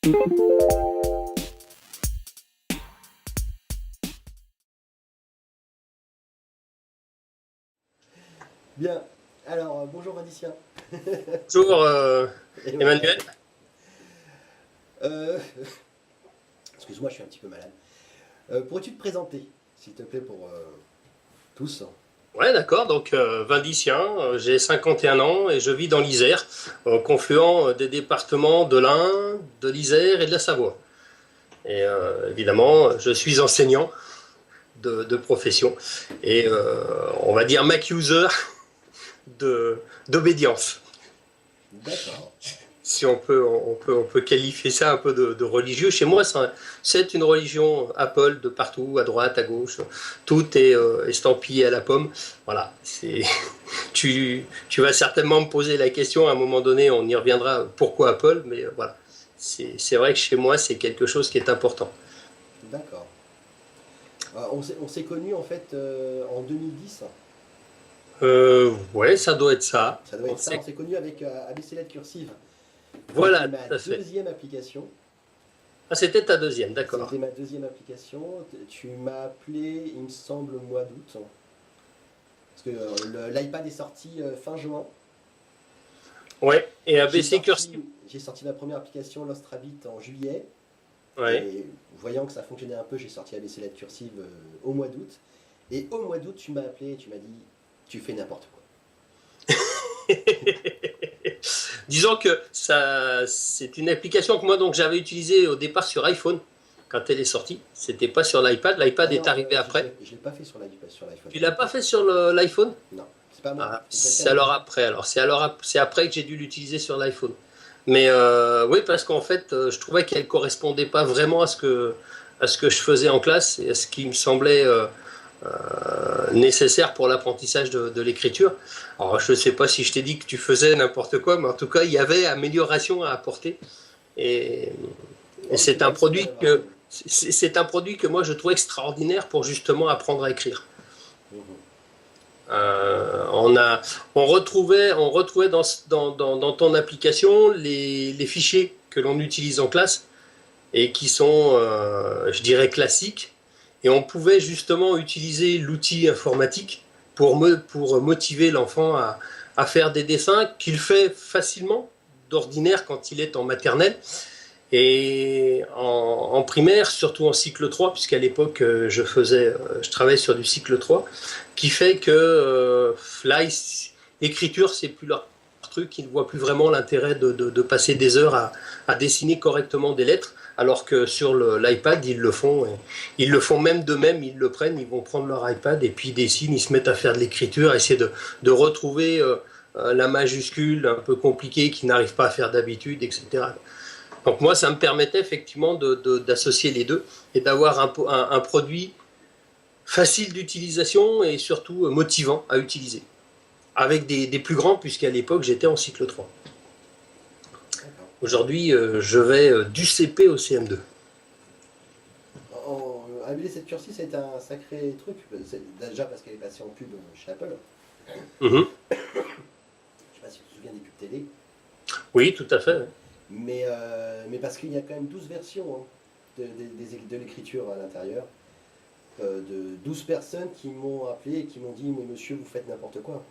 Bien. Alors, bonjour Indicien. Bonjour Emmanuel. Euh, Excuse-moi, je suis un petit peu malade. Pourrais-tu te présenter, s'il te plaît, pour tous? Ouais, d'accord. Donc, Vindicien, j'ai 51 ans et je vis dans l'Isère, au confluent des départements de l'Ain, de l'Isère et de la Savoie. Et évidemment, je suis enseignant de profession et on va dire Mac user d'obédience. D'accord. Si on peut qualifier ça un peu de religieux. Chez moi, c'est une religion Apple de partout, à droite, à gauche. Tout est estampillé à la pomme. Voilà. Tu vas certainement me poser la question, à un moment donné, on y reviendra, pourquoi Apple, mais voilà. C'est vrai que chez moi, c'est quelque chose qui est important. D'accord. On s'est connus en fait en 2010. Ouais, ça doit être ça. Ça doit être ça. On s'est connus avec ABC Lettres Cursive. C'était Voilà, ma tout à fait. deuxième application. Ah, c'était ta deuxième, d'accord. C'était ma deuxième application. Tu m'as appelé, il me semble, au mois d'août. Parce que l'iPad est sorti fin juin. Ouais, et J'ai ABC sorti, Cursive. j'ai sorti ma première application Lost Rabbit en juillet. Ouais. Et voyant que ça fonctionnait un peu, j'ai sorti ABC Lettres Cursive au mois d'août. Et au mois d'août, tu m'as appelé et tu m'as dit, tu fais n'importe quoi. Disons que ça, c'est une application que moi donc j'avais utilisée au départ sur iPhone quand elle est sortie. C'était pas sur l'iPad. Ah L'iPad est non, arrivé après. je l'ai pas fait sur l'iPhone. Tu l'as pas fait sur l'iPhone? Non, c'est pas moi, Ah, c'est quelqu'un c'est d'autre. alors après. Alors c'est après que j'ai dû l'utiliser sur l'iPhone. Mais oui, parce qu'en fait, je trouvais qu'elle correspondait pas vraiment à ce que je faisais en classe et à ce qui me semblait nécessaire pour l'apprentissage de l'écriture. Alors, je ne sais pas si je t'ai dit que tu faisais n'importe quoi, mais en tout cas, il y avait amélioration à apporter. Et, et Oh, c'est c'est un gentil de produit m'avoir que dit. c'est un produit que moi je trouve extraordinaire pour justement apprendre à écrire. Mhm. On a, on retrouvait dans ton application les fichiers que l'on utilise en classe et qui sont, je dirais, classiques. Et on pouvait justement utiliser l'outil informatique pour motiver l'enfant à faire des dessins qu'il fait facilement, d'ordinaire, quand il est en maternelle. Et en primaire, surtout en cycle 3, puisqu'à l'époque, je travaillais sur du cycle 3, qui fait que là, l'écriture, c'est plus leur truc, ils ne voient plus vraiment l'intérêt de passer des heures à dessiner correctement des lettres, alors que sur l'iPad, ils le font. Ils le font même d'eux-mêmes, ils le prennent, ils vont prendre leur iPad et puis ils dessinent, ils se mettent à faire de l'écriture, à essayer de retrouver la majuscule un peu compliquée qu'ils n'arrivent pas à faire d'habitude, etc. Donc moi, ça me permettait effectivement d'associer les deux et d'avoir un produit facile d'utilisation et surtout motivant à utiliser. Avec des plus grands, puisqu'à l'époque, j'étais en cycle 3. D'accord. Aujourd'hui, je vais du CP au CM2. ABC cette cursive, c'est un sacré truc. Déjà parce qu'elle est passée en pub chez Apple. Mhm. Je sais pas si tu te souviens des pubs télé. Oui, tout à fait. Mais parce qu'il y a quand même 12 versions hein, de l'écriture à l'intérieur. De 12 personnes qui m'ont appelé et qui m'ont dit mais monsieur vous faites n'importe quoi.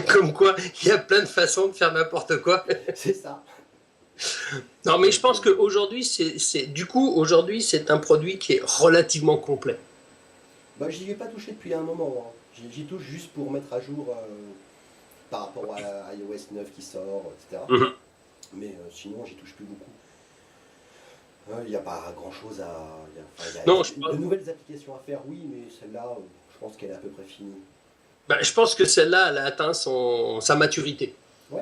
Comme quoi, il y a plein de façons de faire n'importe quoi. C'est ça. Non, mais je pense qu'aujourd'hui, aujourd'hui, c'est un produit qui est relativement complet. Bah, j'y ai pas touché depuis un moment. Hein. J'y touche juste pour mettre à jour par rapport à iOS 9 qui sort, etc. Mhm. Mais sinon j'y touche plus beaucoup. Il n'y a pas grand chose à. Il y a Non, de nouvelles applications à faire, oui, mais celle-là, je pense qu'elle est à peu près finie. je pense que celle-là, elle a atteint sa maturité. Ouais,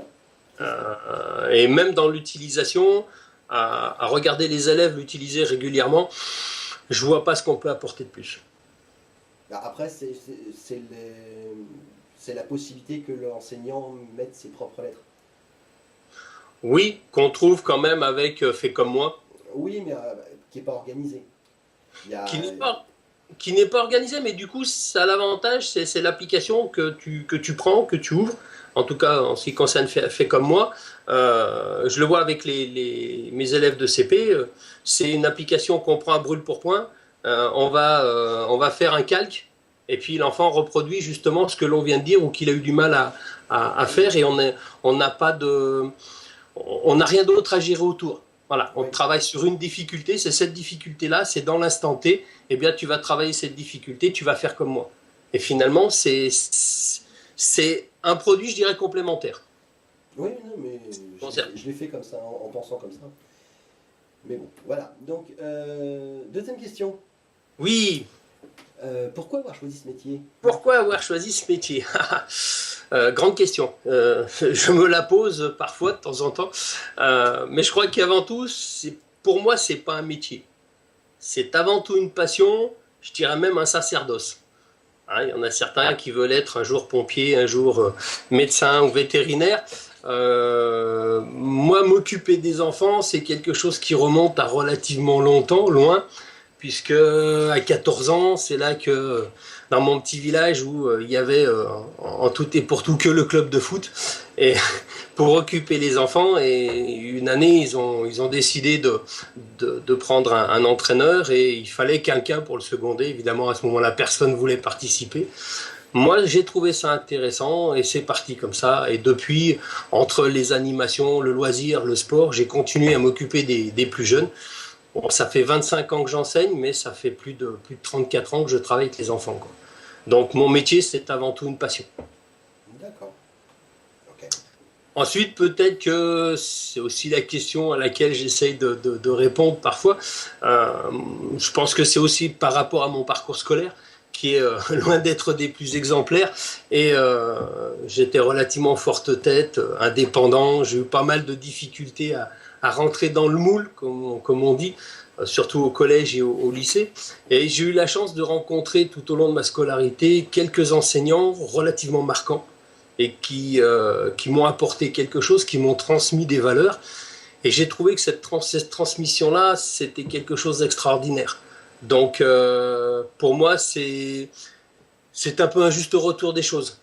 c'est ça. Et même dans l'utilisation, à regarder les élèves l'utiliser régulièrement, je vois pas ce qu'on peut apporter de plus. Bah, après, c'est la possibilité que l'enseignant mette ses propres lettres. Oui, qu'on trouve quand même avec Fait comme moi, Oui, mais qui n'est pas organisé. Il y a, qui n'est pas, qui n'est pas organisé, mais du coup, ça a l'avantage, c'est l'application que tu prends, que tu ouvres. En tout cas, en ce qui concerne Fait comme moi, je le vois avec mes élèves de CP, c'est une application qu'on prend à brûle pour point. On va faire un calque et puis l'enfant reproduit justement ce que l'on vient de dire ou qu'il a eu du mal à faire et on n'a pas de, on n'a rien d'autre à gérer autour. Voilà, on travaille sur une difficulté, c'est cette difficulté-là, c'est dans l'instant T, eh bien tu vas travailler cette difficulté, tu vas faire comme moi. Et finalement, c'est un produit, je dirais, complémentaire. Oui, non, mais je l'ai fait comme ça, en pensant comme ça. Mais bon, voilà. Donc, deuxième question. Oui. Pourquoi avoir choisi ce métier? Pourquoi avoir choisi ce métier? Grande question. Je me la pose parfois de temps en temps. Mais je crois qu'avant tout, pour moi, c'est pas un métier. C'est avant tout une passion, je dirais même un sacerdoce. Hein, il y en a certains qui veulent être un jour pompier, un jour médecin ou vétérinaire. Moi, m'occuper des enfants, c'est quelque chose qui remonte à relativement longtemps, loin, puisque à 14 ans, c'est là que, dans mon petit village où il y avait en tout et pour tout que le club de foot, et pour occuper les enfants, et une année, ils ont décidé de prendre un entraîneur, et il fallait quelqu'un pour le seconder. Évidemment, à ce moment-là, personne ne voulait participer. Moi, j'ai trouvé ça intéressant et c'est parti comme ça. Et depuis, entre les animations, le loisir, le sport, j'ai continué à m'occuper des plus jeunes. Bon, ça fait 25 ans que j'enseigne, mais ça fait plus de 34 ans que je travaille avec les enfants, quoi. Donc mon métier, c'est avant tout une passion. D'accord. Okay. Ensuite, peut-être que c'est aussi la question à laquelle j'essaye de répondre parfois. Je pense que c'est aussi par rapport à mon parcours scolaire, qui est loin d'être des plus exemplaires. Et j'étais relativement forte tête, indépendant. J'ai eu pas mal de difficultés à rentrer dans le moule, comme on dit, surtout au collège et au lycée. Et j'ai eu la chance de rencontrer tout au long de ma scolarité quelques enseignants relativement marquants et qui m'ont apporté quelque chose, qui m'ont transmis des valeurs. Et j'ai trouvé que cette transmission-là, c'était quelque chose d'extraordinaire. Donc, pour moi, c'est un peu un juste retour des choses.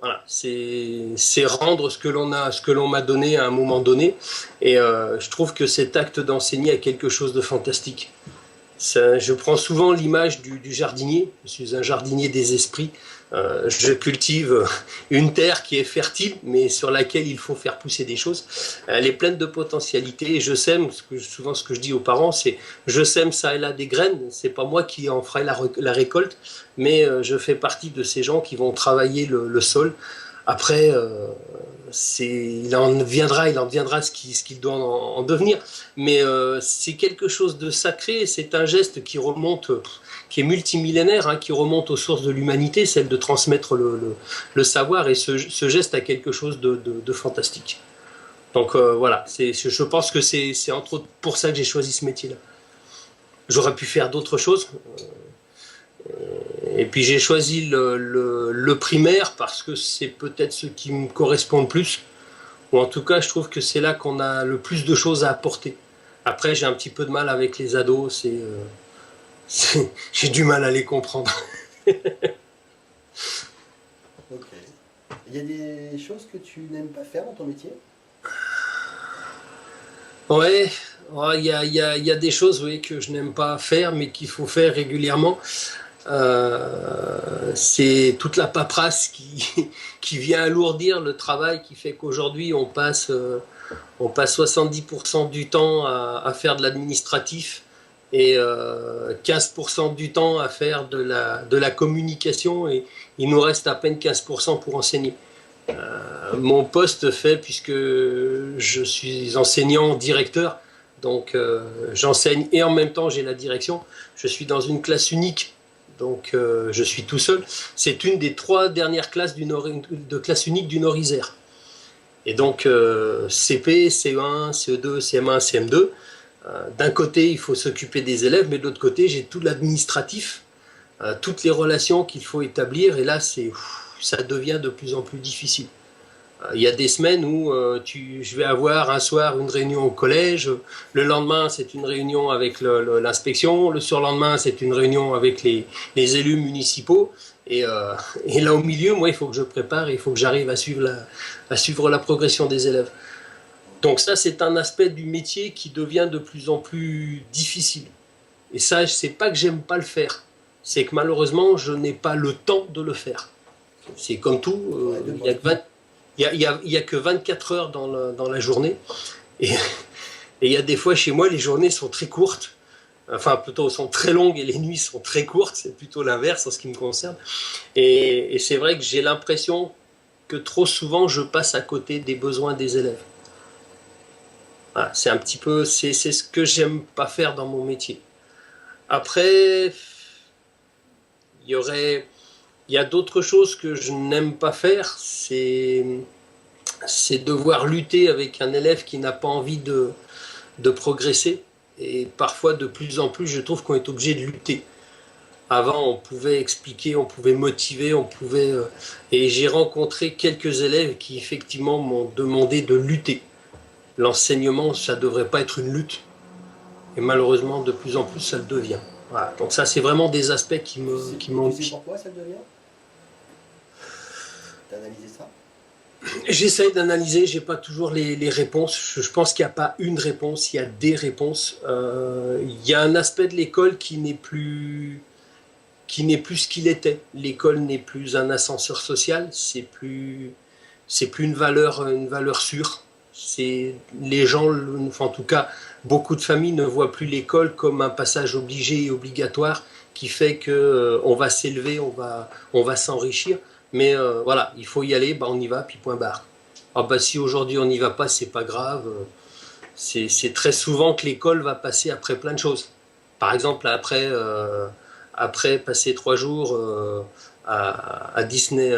Voilà, c'est rendre ce que l'on m'a donné à un moment donné. Et je trouve que cet acte d'enseigner a quelque chose de fantastique. Je prends souvent l'image du jardinier. Je suis un jardinier des esprits. Je cultive une terre qui est fertile, mais sur laquelle il faut faire pousser des choses. Elle est pleine de potentialités. Et je sème, souvent ce que je dis aux parents, c'est je sème ça et là des graines. C'est pas moi qui en ferai la récolte, mais je fais partie de ces gens qui vont travailler le sol. Après, il en deviendra ce qu'il doit en devenir. Mais c'est quelque chose de sacré. C'est un geste qui remonte, qui est multimillénaire, hein, qui remonte aux sources de l'humanité, celle de transmettre le savoir. Et ce geste a quelque chose de fantastique. Donc voilà, je pense que c'est entre autres pour ça que j'ai choisi ce métier-là. J'aurais pu faire d'autres choses. Et puis j'ai choisi le primaire parce que c'est peut-être ce qui me correspond le plus. Ou en tout cas, je trouve que c'est là qu'on a le plus de choses à apporter. Après, j'ai un petit peu de mal avec les ados. J'ai du mal à les comprendre. Ok. Il y a des choses que tu n'aimes pas faire dans ton métier? Ouais, il y a des choses, oui, que je n'aime pas faire, mais qu'il faut faire régulièrement. C'est toute la paperasse qui vient alourdir le travail, qui fait qu'aujourd'hui on passe 70% du temps à faire de l'administratif et 15% du temps à faire de la communication, et il nous reste à peine 15% pour enseigner. Mon poste fait, puisque je suis enseignant directeur, donc j'enseigne et en même temps j'ai la direction. Je suis dans une classe unique. Donc je suis tout seul. C'est une des 3 dernières classes de classe unique du Nord-Isère. Et donc CP, CE1, CE2, CM1, CM2. D'un côté, il faut s'occuper des élèves, mais de l'autre côté, j'ai tout l'administratif, toutes les relations qu'il faut établir. Et là, ça devient de plus en plus difficile. Il y a des semaines où je vais avoir un soir une réunion au collège, le lendemain c'est une réunion avec l'inspection, le surlendemain c'est une réunion avec les élus municipaux, et là au milieu, moi il faut que je prépare, et il faut que j'arrive à suivre la progression des élèves. Donc ça, c'est un aspect du métier qui devient de plus en plus difficile. Et ça, c'est pas que j'aime pas le faire, c'est que malheureusement, je n'ai pas le temps de le faire. C'est comme tout, il y a que 24 heures dans la journée. Et il y a des fois, chez moi, les journées sont très courtes. Enfin, plutôt, sont très longues et les nuits sont très courtes. C'est plutôt l'inverse en ce qui me concerne. Et c'est vrai que j'ai l'impression que trop souvent, je passe à côté des besoins des élèves. Voilà, c'est un petit peu, c'est ce que j'aime pas faire dans mon métier. Après, il y a d'autres choses que je n'aime pas faire, c'est devoir lutter avec un élève qui n'a pas envie de progresser. Et parfois, de plus en plus, je trouve qu'on est obligé de lutter. Avant, on pouvait expliquer, on pouvait motiver, et j'ai rencontré quelques élèves qui, effectivement, m'ont demandé de lutter. L'enseignement, ça ne devrait pas être une lutte. Et malheureusement, de plus en plus, ça le devient. Voilà. Donc ça, c'est vraiment des aspects qui m'ont... Tu sais pourquoi ça le devient? T'as analysé ça? J'essaye d'analyser, j'ai pas toujours les réponses. Je pense qu'il n'y a pas une réponse, il y a des réponses. Il y a un aspect de l'école qui n'est plus ce qu'il était. L'école n'est plus un ascenseur social, c'est plus une valeur sûre. C'est les gens, enfin, en tout cas, beaucoup de familles ne voient plus l'école comme un passage obligé et obligatoire qui fait que on va s'élever, on va s'enrichir. Mais voilà, il faut y aller, bah on y va, puis point barre. Ah bah si aujourd'hui on n'y va pas, c'est pas grave. C'est très souvent que l'école va passer après plein de choses. Par exemple, après passer 3 jours à Disney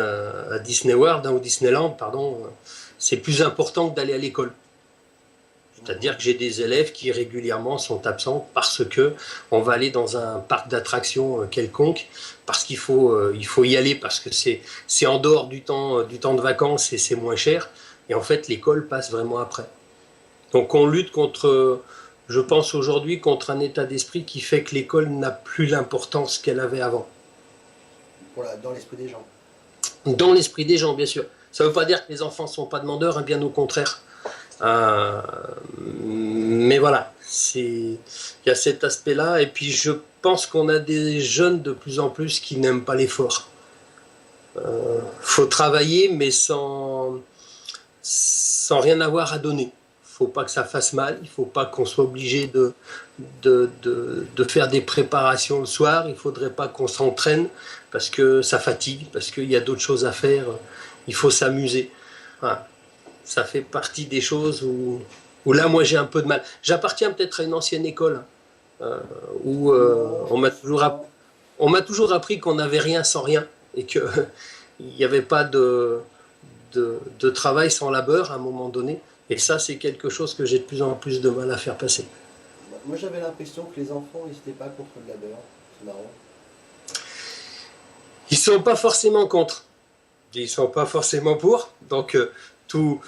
World, ou Disneyland, pardon, c'est plus important que d'aller à l'école. C'est-à-dire que j'ai des élèves qui régulièrement sont absents parce que on va aller dans un parc d'attractions quelconque, parce qu'il faut y aller, parce que c'est en dehors du temps de vacances et c'est moins cher. Et en fait, l'école passe vraiment après. Donc on lutte contre, je pense aujourd'hui, contre un état d'esprit qui fait que l'école n'a plus l'importance qu'elle avait avant. Voilà, dans l'esprit des gens. Dans l'esprit des gens, bien sûr. Ça ne veut pas dire que les enfants ne sont pas demandeurs, hein, bien au contraire. Mais voilà, il y a cet aspect-là. Et puis je pense qu'on a des jeunes de plus en plus qui n'aiment pas l'effort. Faut travailler, mais sans rien avoir à donner. Il ne faut pas que ça fasse mal. Il ne faut pas qu'on soit obligé de faire des préparations le soir. Il ne faudrait pas qu'on s'entraîne parce que ça fatigue, parce qu'il y a d'autres choses à faire. Il faut s'amuser. Voilà. Ça fait partie des choses où là, moi, j'ai un peu de mal. J'appartiens peut-être à une ancienne école où on m'a toujours appris qu'on n'avait rien sans rien et qu'il n'y avait pas de travail sans labeur à un moment donné. Et ça, c'est quelque chose que j'ai de plus en plus de mal à faire passer. Moi, j'avais l'impression que les enfants n'étaient pas contre le labeur. C'est marrant. Ils ne sont pas forcément contre. Ils ne sont pas forcément pour. Donc, tout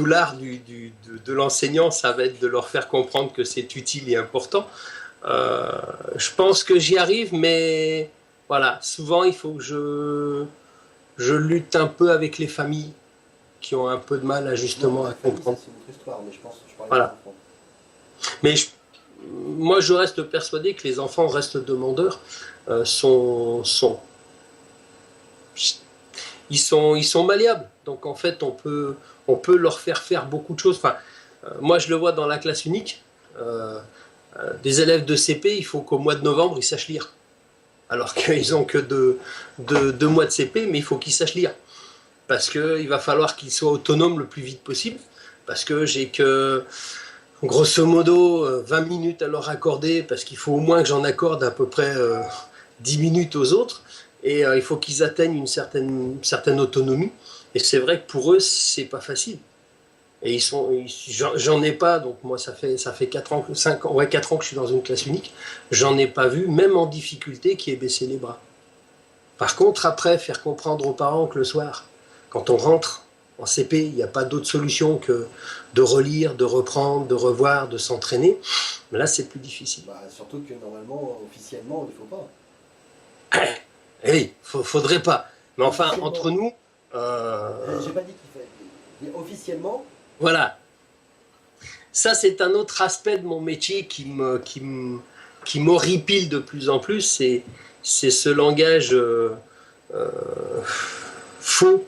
l'art de l'enseignant, ça va être de leur faire comprendre que c'est utile et important. Je pense que j'y arrive, mais voilà, souvent il faut que je lutte un peu avec les familles qui ont un peu de mal justement à comprendre. C'est une autre histoire, mais je pense que je parlais voilà. des enfants. Mais moi, je reste persuadé que les enfants restent demandeurs. Ils sont malléables. Donc en fait, on peut leur faire beaucoup de choses. Enfin, moi, je le vois dans la classe unique. Des élèves de CP, il faut qu'au mois de novembre, ils sachent lire. Alors qu'ils n'ont que deux mois de CP, mais il faut qu'ils sachent lire. Parce qu'il va falloir qu'ils soient autonomes le plus vite possible. Parce que j'ai que, grosso modo, 20 minutes à leur accorder, parce qu'il faut au moins que j'en accorde à peu près 10 minutes aux autres. Et il faut qu'ils atteignent une certaine autonomie. Et c'est vrai que pour eux, c'est pas facile. Et j'en ai pas, donc moi ça fait 4 ans, 4 ans que je suis dans une classe unique. J'en ai pas vu, même en difficulté, qui ait baissé les bras. Par contre, après, faire comprendre aux parents que le soir, quand on rentre en CP, il n'y a pas d'autre solution que de relire, de reprendre, de revoir, de s'entraîner. Mais là, c'est plus difficile. Bah, surtout que normalement, officiellement, il ne faut pas. Oui, faudrait pas. Mais enfin, entre nous... J'ai pas dit qu'il fallait. Officiellement... Voilà, ça c'est un autre aspect de mon métier qui m'horripile de plus en plus, c'est ce langage euh, faux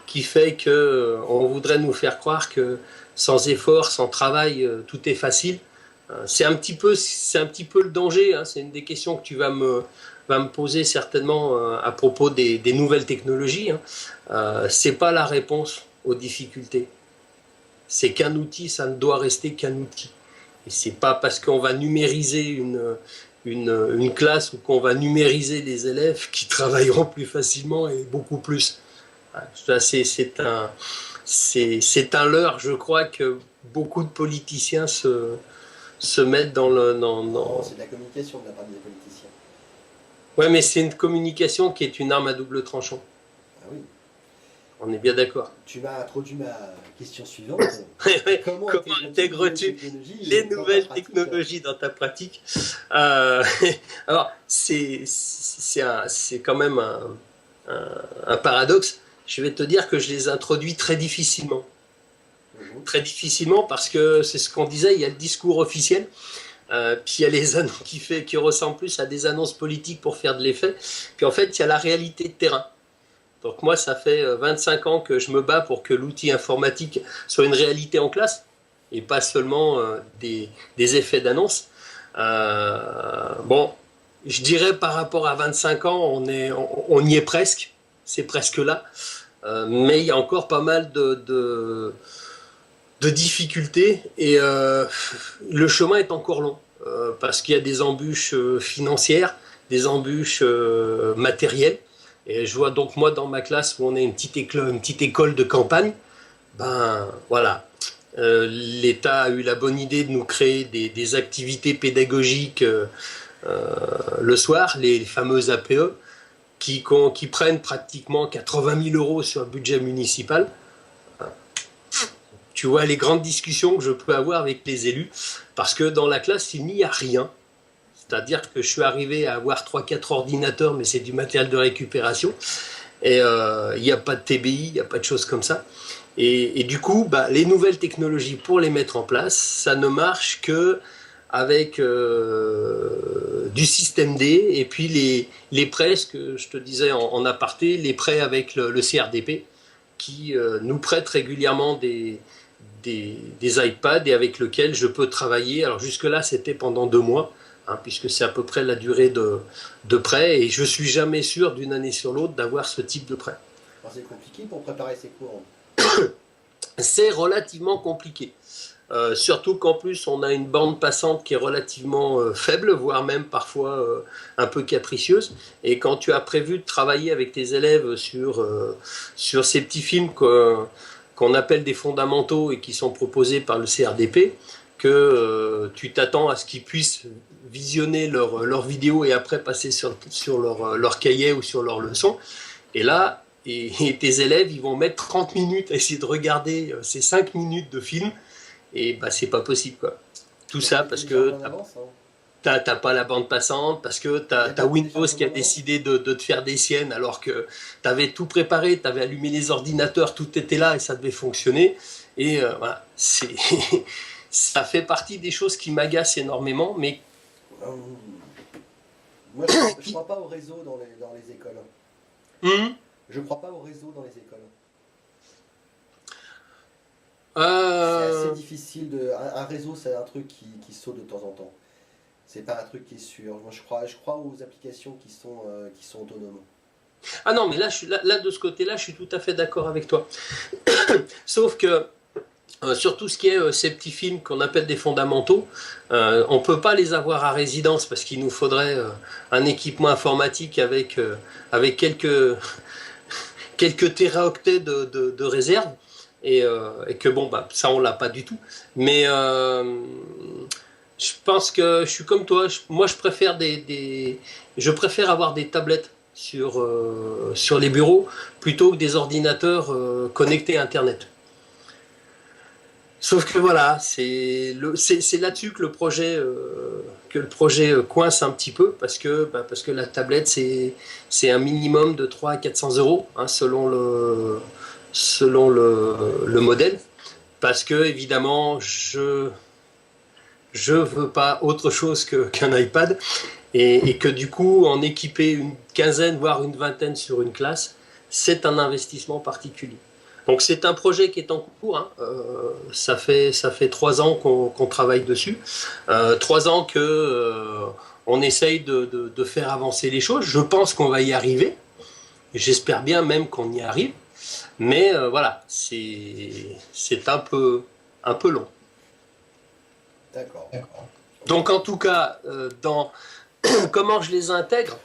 qui fait que on voudrait nous faire croire que sans effort, sans travail, tout est facile. C'est un petit peu le danger, hein. C'est une des questions que tu vas me poser certainement à propos des nouvelles technologies, hein. C'est pas la réponse aux difficultés. C'est qu'un outil, ça ne doit rester qu'un outil. Et c'est pas parce qu'on va numériser une classe ou qu'on va numériser les élèves qui travailleront plus facilement et beaucoup plus. Ça, c'est un leurre, je crois, que beaucoup de politiciens se mettent dans le... Non, c'est de la communication de la part des politiciens. Ouais, mais c'est une communication qui est une arme à double tranchant. Ah oui. On est bien d'accord. Tu m'as introduit ma question suivante. Comment intègres-tu les nouvelles technologies dans ta pratique? Alors, c'est quand même un paradoxe. Je vais te dire que je les introduis très difficilement. Très difficilement parce que c'est ce qu'on disait, il y a le discours officiel, puis il y a les annonces qui ressemblent plus à des annonces politiques pour faire de l'effet, puis en fait il y a la réalité de terrain. Donc moi ça fait 25 ans que je me bats pour que l'outil informatique soit une réalité en classe et pas seulement des effets d'annonce. Bon, je dirais par rapport à 25 ans, on y est presque, c'est presque là, mais il y a encore pas mal de difficultés et le chemin est encore long parce qu'il y a des embûches financières, des embûches matérielles. Et je vois donc moi dans ma classe où on est une petite école de campagne, ben voilà, l'État a eu la bonne idée de nous créer des activités pédagogiques le soir, les fameuses APE, qui prennent pratiquement 80 000 euros sur le budget municipal. Tu vois les grandes discussions que je peux avoir avec les élus, parce que dans la classe, il n'y a rien. C'est-à-dire que je suis arrivé à avoir 3-4 ordinateurs, mais c'est du matériel de récupération. Et il n'y a pas de TBI, il n'y a pas de choses comme ça. Et du coup, bah, les nouvelles technologies, pour les mettre en place, ça ne marche que avec du système D et puis les prêts, ce que je te disais en aparté, les prêts avec le CRDP, qui nous prête régulièrement des iPads et avec lesquels je peux travailler. Alors jusque-là, c'était pendant 2 mois, hein, puisque c'est à peu près la durée de prêt, et je suis jamais sûr d'une année sur l'autre d'avoir ce type de prêt. Alors c'est compliqué pour préparer ses cours. C'est relativement compliqué. Surtout qu'en plus on a une bande passante qui est relativement faible, voire même parfois un peu capricieuse. Et quand tu as prévu de travailler avec tes élèves sur ces petits films qu'on appelle des fondamentaux et qui sont proposés par le CRDP, que tu t'attends à ce qu'ils puissent visionner leurs vidéos et après passer sur leur cahier ou sur leur leçon. Et là, et tes élèves, ils vont mettre 30 minutes à essayer de regarder ces 5 minutes de film. Et bah, c'est pas possible, quoi. Tout ça parce que t'as pas la bande passante, parce que t'as Windows qui a décidé de te faire des siennes alors que t'avais tout préparé, t'avais allumé les ordinateurs, tout était là et ça devait fonctionner. Et voilà, ça fait partie des choses qui m'agacent énormément, mais... Moi, je crois pas au réseau dans les écoles. Je crois pas au réseau dans les écoles. C'est assez difficile un réseau, c'est un truc qui saute de temps en temps. C'est pas un truc qui est sûr. Moi, je crois aux applications qui sont autonomes. Ah non, mais là de ce côté-là, je suis tout à fait d'accord avec toi. Sauf que sur tout ce qui est ces petits films qu'on appelle des fondamentaux, on peut pas les avoir à résidence parce qu'il nous faudrait un équipement informatique avec quelques téraoctets de réserve. Et que bon, bah, ça on l'a pas du tout. Mais je pense que je suis comme toi. Moi, je préfère je préfère avoir des tablettes sur les bureaux plutôt que des ordinateurs connectés à Internet. Sauf que voilà, c'est là-dessus que le projet coince un petit peu parce que la tablette c'est un minimum de 300 à 400 euros, hein, selon le modèle, parce que évidemment je veux pas autre chose qu'un iPad, et que du coup, en équiper une quinzaine, voire une vingtaine sur une classe, c'est un investissement particulier. Donc c'est un projet qui est en cours, hein. Ça fait 3 ans qu'on travaille dessus, 3 ans que on essaye de faire avancer les choses. Je pense qu'on va y arriver, j'espère bien même qu'on y arrive, mais voilà, c'est un peu long. D'accord. Donc en tout cas, dans comment je les intègre,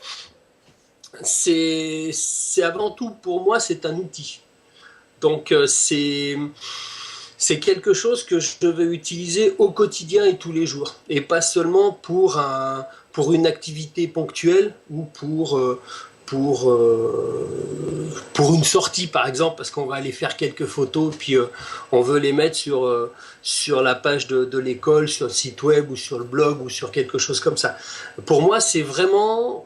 c'est avant tout pour moi, c'est un outil. Donc c'est quelque chose que je vais utiliser au quotidien et tous les jours, et pas seulement pour une activité ponctuelle ou pour, pour une sortie par exemple, parce qu'on va aller faire quelques photos, puis on veut les mettre sur la page de l'école, sur le site web ou sur le blog ou sur quelque chose comme ça. Pour moi, c'est vraiment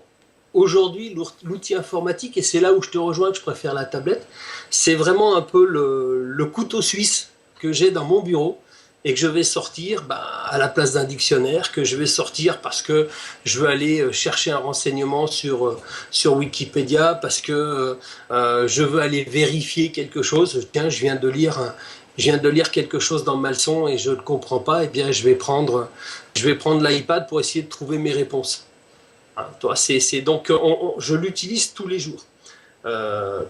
aujourd'hui l'outil informatique, et c'est là où je te rejoins, que je préfère la tablette, c'est vraiment un peu le couteau suisse que j'ai dans mon bureau et que je vais sortir à la place d'un dictionnaire, que je vais sortir parce que je veux aller chercher un renseignement sur Wikipédia, parce que je veux aller vérifier quelque chose. Tiens, je viens de lire quelque chose dans ma leçon et je ne le comprends pas, et bien je vais prendre l'iPad pour essayer de trouver mes réponses. Donc je l'utilise tous les jours.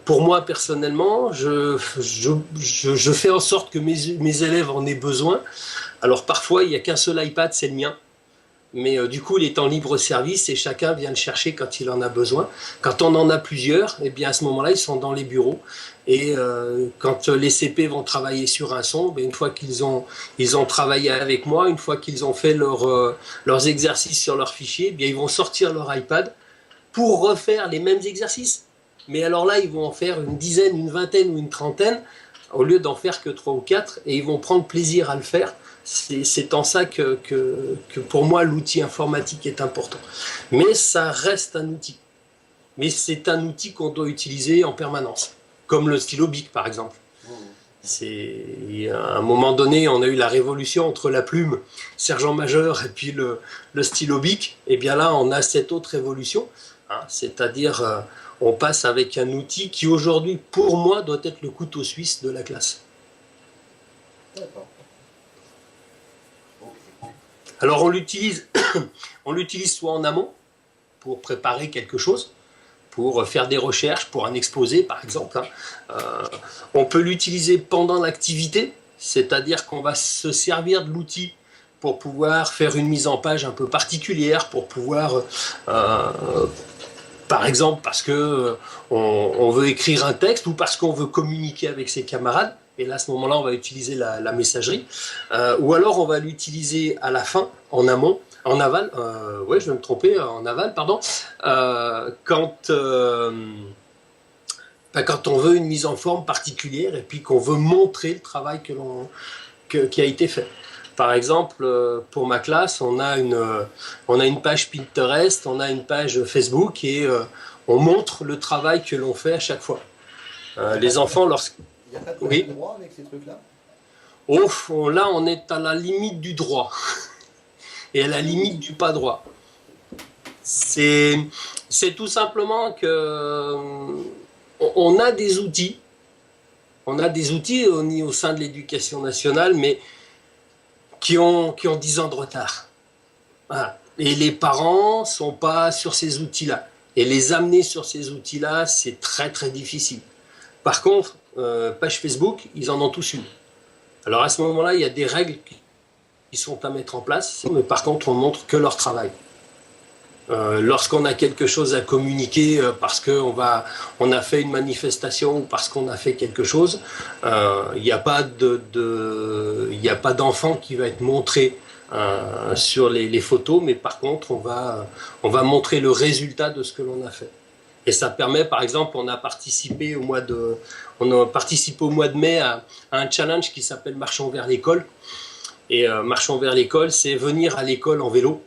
Pour moi personnellement, je fais en sorte que mes élèves en aient besoin. Alors parfois il n'y a qu'un seul iPad, c'est le mien, mais du coup il est en libre service et chacun vient le chercher quand il en a besoin. Quand on en a plusieurs, et bien à ce moment-là ils sont dans les bureaux, et quand les CP vont travailler sur un son, une fois qu'ils ont travaillé avec moi, une fois qu'ils ont fait leurs exercices sur leur fichier, bien ils vont sortir leur iPad pour refaire les mêmes exercices. Mais alors là, ils vont en faire une dizaine, une vingtaine ou une trentaine, au lieu d'en faire que 3 ou 4, et ils vont prendre plaisir à le faire. C'est en ça que pour moi, l'outil informatique est important. Mais ça reste un outil. Mais c'est un outil qu'on doit utiliser en permanence, comme le stylo bic, par exemple. À un moment donné, on a eu la révolution entre la plume sergent-major et puis le stylo bic. Et bien là, on a cette autre révolution, hein, c'est-à-dire on passe avec un outil qui aujourd'hui, pour moi, doit être le couteau suisse de la classe. D'accord. Alors on l'utilise soit en amont pour préparer quelque chose, pour faire des recherches, pour un exposé par exemple. On peut l'utiliser pendant l'activité, c'est-à-dire qu'on va se servir de l'outil pour pouvoir faire une mise en page un peu particulière, pour pouvoir, par exemple, parce qu'on veut écrire un texte ou parce qu'on veut communiquer avec ses camarades. Et là, à ce moment-là, on va utiliser la messagerie. Ou alors, on va l'utiliser à la fin, en amont, en aval. Je vais me tromper, en aval, pardon. Quand on veut une mise en forme particulière et puis qu'on veut montrer le travail qui a été fait. Par exemple, pour ma classe, on a une page Pinterest, on a une page Facebook, et on montre le travail que l'on fait à chaque fois. Les enfants, lorsque... Il n'y a pas de problème de droit avec ces trucs-là ? Là, on est à la limite du droit et à la limite du pas droit. C'est tout simplement que on a des outils. On a des outils au sein de l'éducation nationale, mais qui ont 10 ans de retard. Voilà. Et les parents ne sont pas sur ces outils-là. Et les amener sur ces outils-là, c'est très très difficile. Par contre, page Facebook, ils en ont tous une. Alors à ce moment-là, il y a des règles qui sont à mettre en place, mais par contre, on montre que leur travail. Lorsqu'on a quelque chose à communiquer parce qu'on a fait une manifestation ou parce qu'on a fait quelque chose, il n'y a pas d'enfant qui va être montré sur les photos, mais par contre, on va montrer le résultat de ce que l'on a fait. Et ça permet, par exemple, on a participé au mois de mai à un challenge qui s'appelle Marchons vers l'école. Et Marchons vers l'école, c'est venir à l'école en vélo.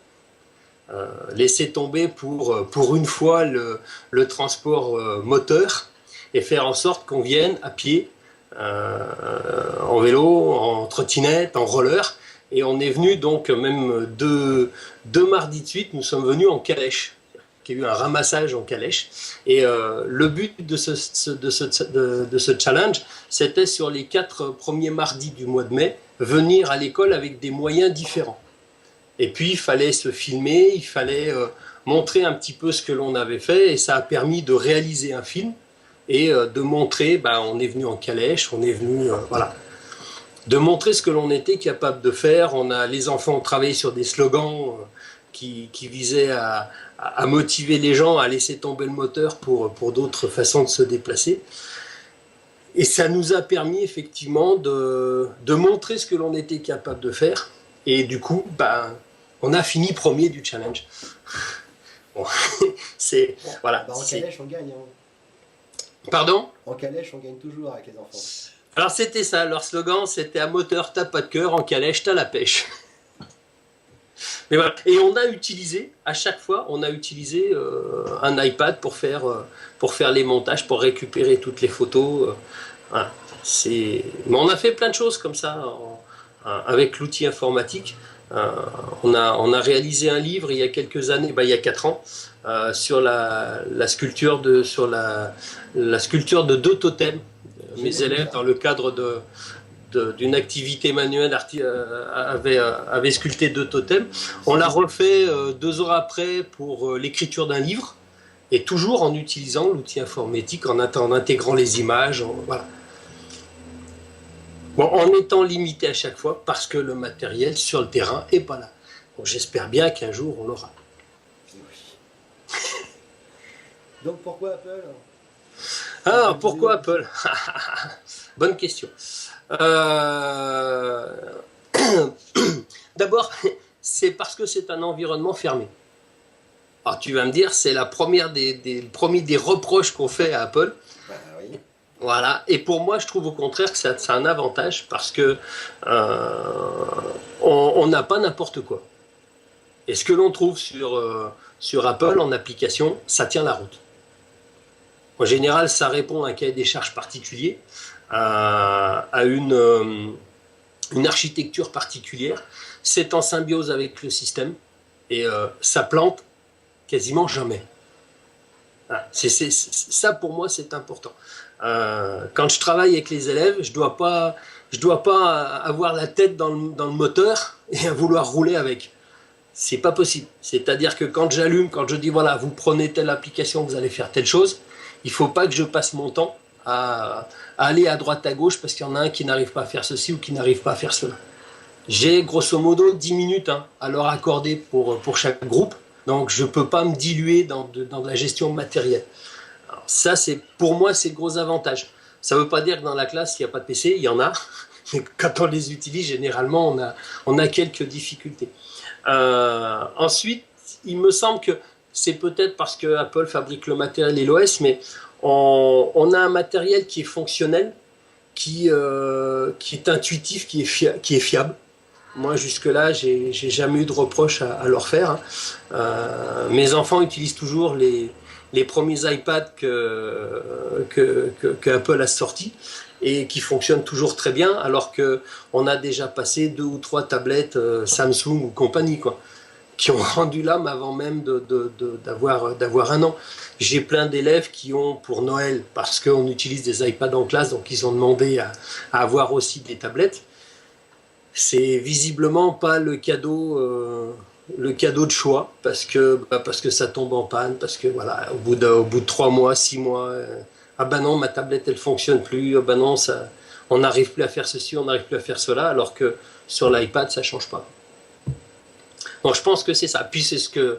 Laisser tomber pour une fois le transport moteur et faire en sorte qu'on vienne à pied, en vélo, en trottinette, en roller, Et on est venu donc même deux mardis de suite, nous sommes venus en calèche. Il y a eu un ramassage en calèche. Et le but de ce challenge, c'était sur les 4 premiers mardis du mois de mai, venir à l'école avec des moyens différents. Et puis il fallait se filmer, il fallait montrer un petit peu ce que l'on avait fait, et ça a permis de réaliser un film et de montrer, on est venu en calèche, on est venu, voilà, de montrer ce que l'on était capable de faire. Les enfants ont travaillé sur des slogans qui visaient à motiver les gens à laisser tomber le moteur pour d'autres façons de se déplacer. Et ça nous a permis effectivement de montrer ce que l'on était capable de faire. Et du coup, on a fini premier du challenge. Bon, voilà. En calèche, on gagne. Hein. Pardon ? En calèche, on gagne toujours avec les enfants. Alors c'était ça, leur slogan, c'était à moteur, t'as pas de cœur, en calèche, t'as la pêche. Mais voilà. Et on a utilisé, à chaque fois, un iPad pour faire les montages, pour récupérer toutes les photos. Voilà. Mais on a fait plein de choses comme ça avec l'outil informatique. On a réalisé un livre il y a quelques années, il y a 4 ans, sur la sculpture de 2 totems. Mes élèves, dans le cadre d'une activité manuelle, avaient sculpté 2 totems. On l'a refait 2 ans après pour l'écriture d'un livre, et toujours en utilisant l'outil informatique, en intégrant les images. Voilà. Bon, en étant limité à chaque fois, parce que le matériel sur le terrain n'est pas là. Bon, j'espère bien qu'un jour on l'aura. Oui. Donc pourquoi Apple ? Ah, pourquoi Apple ? Bonne question. D'abord, c'est parce que c'est un environnement fermé. Alors tu vas me dire, c'est le premier des reproches qu'on fait à Apple. Oui. Voilà. Et pour moi, je trouve au contraire que c'est un avantage, parce que on n'a pas n'importe quoi. Et ce que l'on trouve sur Apple en application, ça tient la route. En général, ça répond à un cahier des charges particulier, à une architecture particulière. C'est en symbiose avec le système, et ça plante quasiment jamais. Ça, pour moi, c'est important. Quand je travaille avec les élèves, je dois pas avoir la tête dans le moteur et à vouloir rouler avec. C'est pas possible. C'est-à-dire que quand je dis voilà, vous prenez telle application, vous allez faire telle chose, il faut pas que je passe mon temps à aller à droite à gauche parce qu'il y en a un qui n'arrive pas à faire ceci ou qui n'arrive pas à faire cela. J'ai grosso modo 10 minutes à leur accorder pour chaque groupe, donc je peux pas me diluer dans de la gestion matérielle. Alors ça, pour moi, c'est le gros avantage. Ça veut pas dire que dans la classe, il n'y a pas de PC, il y en a, mais quand on les utilise, généralement, on a quelques difficultés. Ensuite, il me semble que c'est peut-être parce que Apple fabrique le matériel et l'OS, mais on a un matériel qui est fonctionnel, qui est intuitif, qui est fiable. Moi, jusque-là, j'ai jamais eu de reproche à leur faire. Mes enfants utilisent toujours les premiers iPads que Apple a sortis et qui fonctionnent toujours très bien, alors qu'on a déjà passé 2 ou 3 tablettes Samsung ou compagnie, quoi, qui ont rendu l'âme avant même d'avoir 1 an. J'ai plein d'élèves qui ont, pour Noël, parce qu'on utilise des iPads en classe, donc ils ont demandé à avoir aussi des tablettes. C'est visiblement pas le cadeau de choix, parce que ça tombe en panne, parce que voilà, au bout de 3 mois, 6 mois, ah ben non, ma tablette elle fonctionne plus, ah ben non, on n'arrive plus à faire ceci, on n'arrive plus à faire cela, alors que sur l'iPad ça change pas. Donc je pense que c'est ça. Puis c'est ce que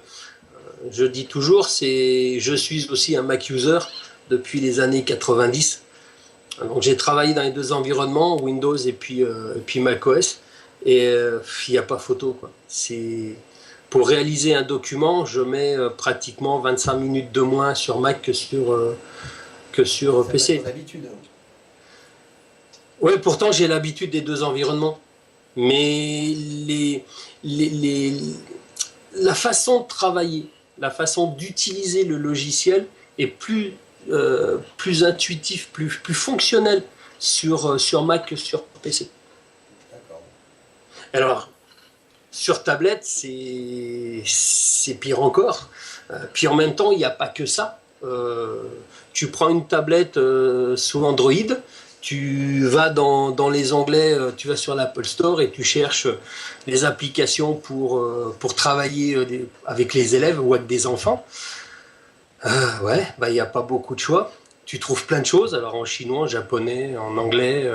je dis toujours, je suis aussi un Mac user depuis les années 90. Donc j'ai travaillé dans les 2 environnements, Windows et puis macOS, et il n'y a pas photo, quoi. Pour réaliser un document, je mets pratiquement 25 minutes de moins sur Mac que sur PC. C'est l'habitude. Oui, pourtant j'ai l'habitude des 2 environnements, mais la façon de travailler, la façon d'utiliser le logiciel est plus intuitif, plus fonctionnel sur Mac que sur PC. D'accord. Alors, Sur tablette, c'est pire encore. Puis en même temps, il n'y a pas que ça. Tu prends une tablette sous Android, tu vas dans les onglets, tu vas sur l'Apple Store et tu cherches les applications pour travailler avec les élèves ou avec des enfants. Ouais, bah, il n'y a pas beaucoup de choix. Tu trouves plein de choses, alors en chinois, en japonais, en anglais,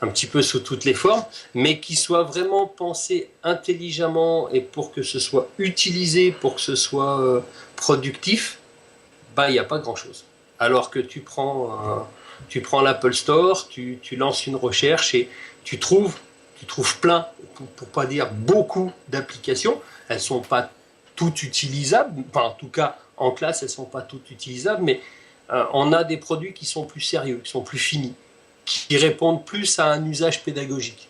un petit peu sous toutes les formes, mais qui soient vraiment pensés intelligemment et pour que ce soit utilisé, pour que ce soit productif, bah, il n'y a pas grand-chose. Alors que tu prends l'Apple Store, tu lances une recherche et tu trouves plein, pour pas dire beaucoup d'applications. Elles sont pas toutes utilisables, enfin en tout cas en classe elles sont pas toutes utilisables, mais on a des produits qui sont plus sérieux, qui sont plus finis, qui répondent plus à un usage pédagogique.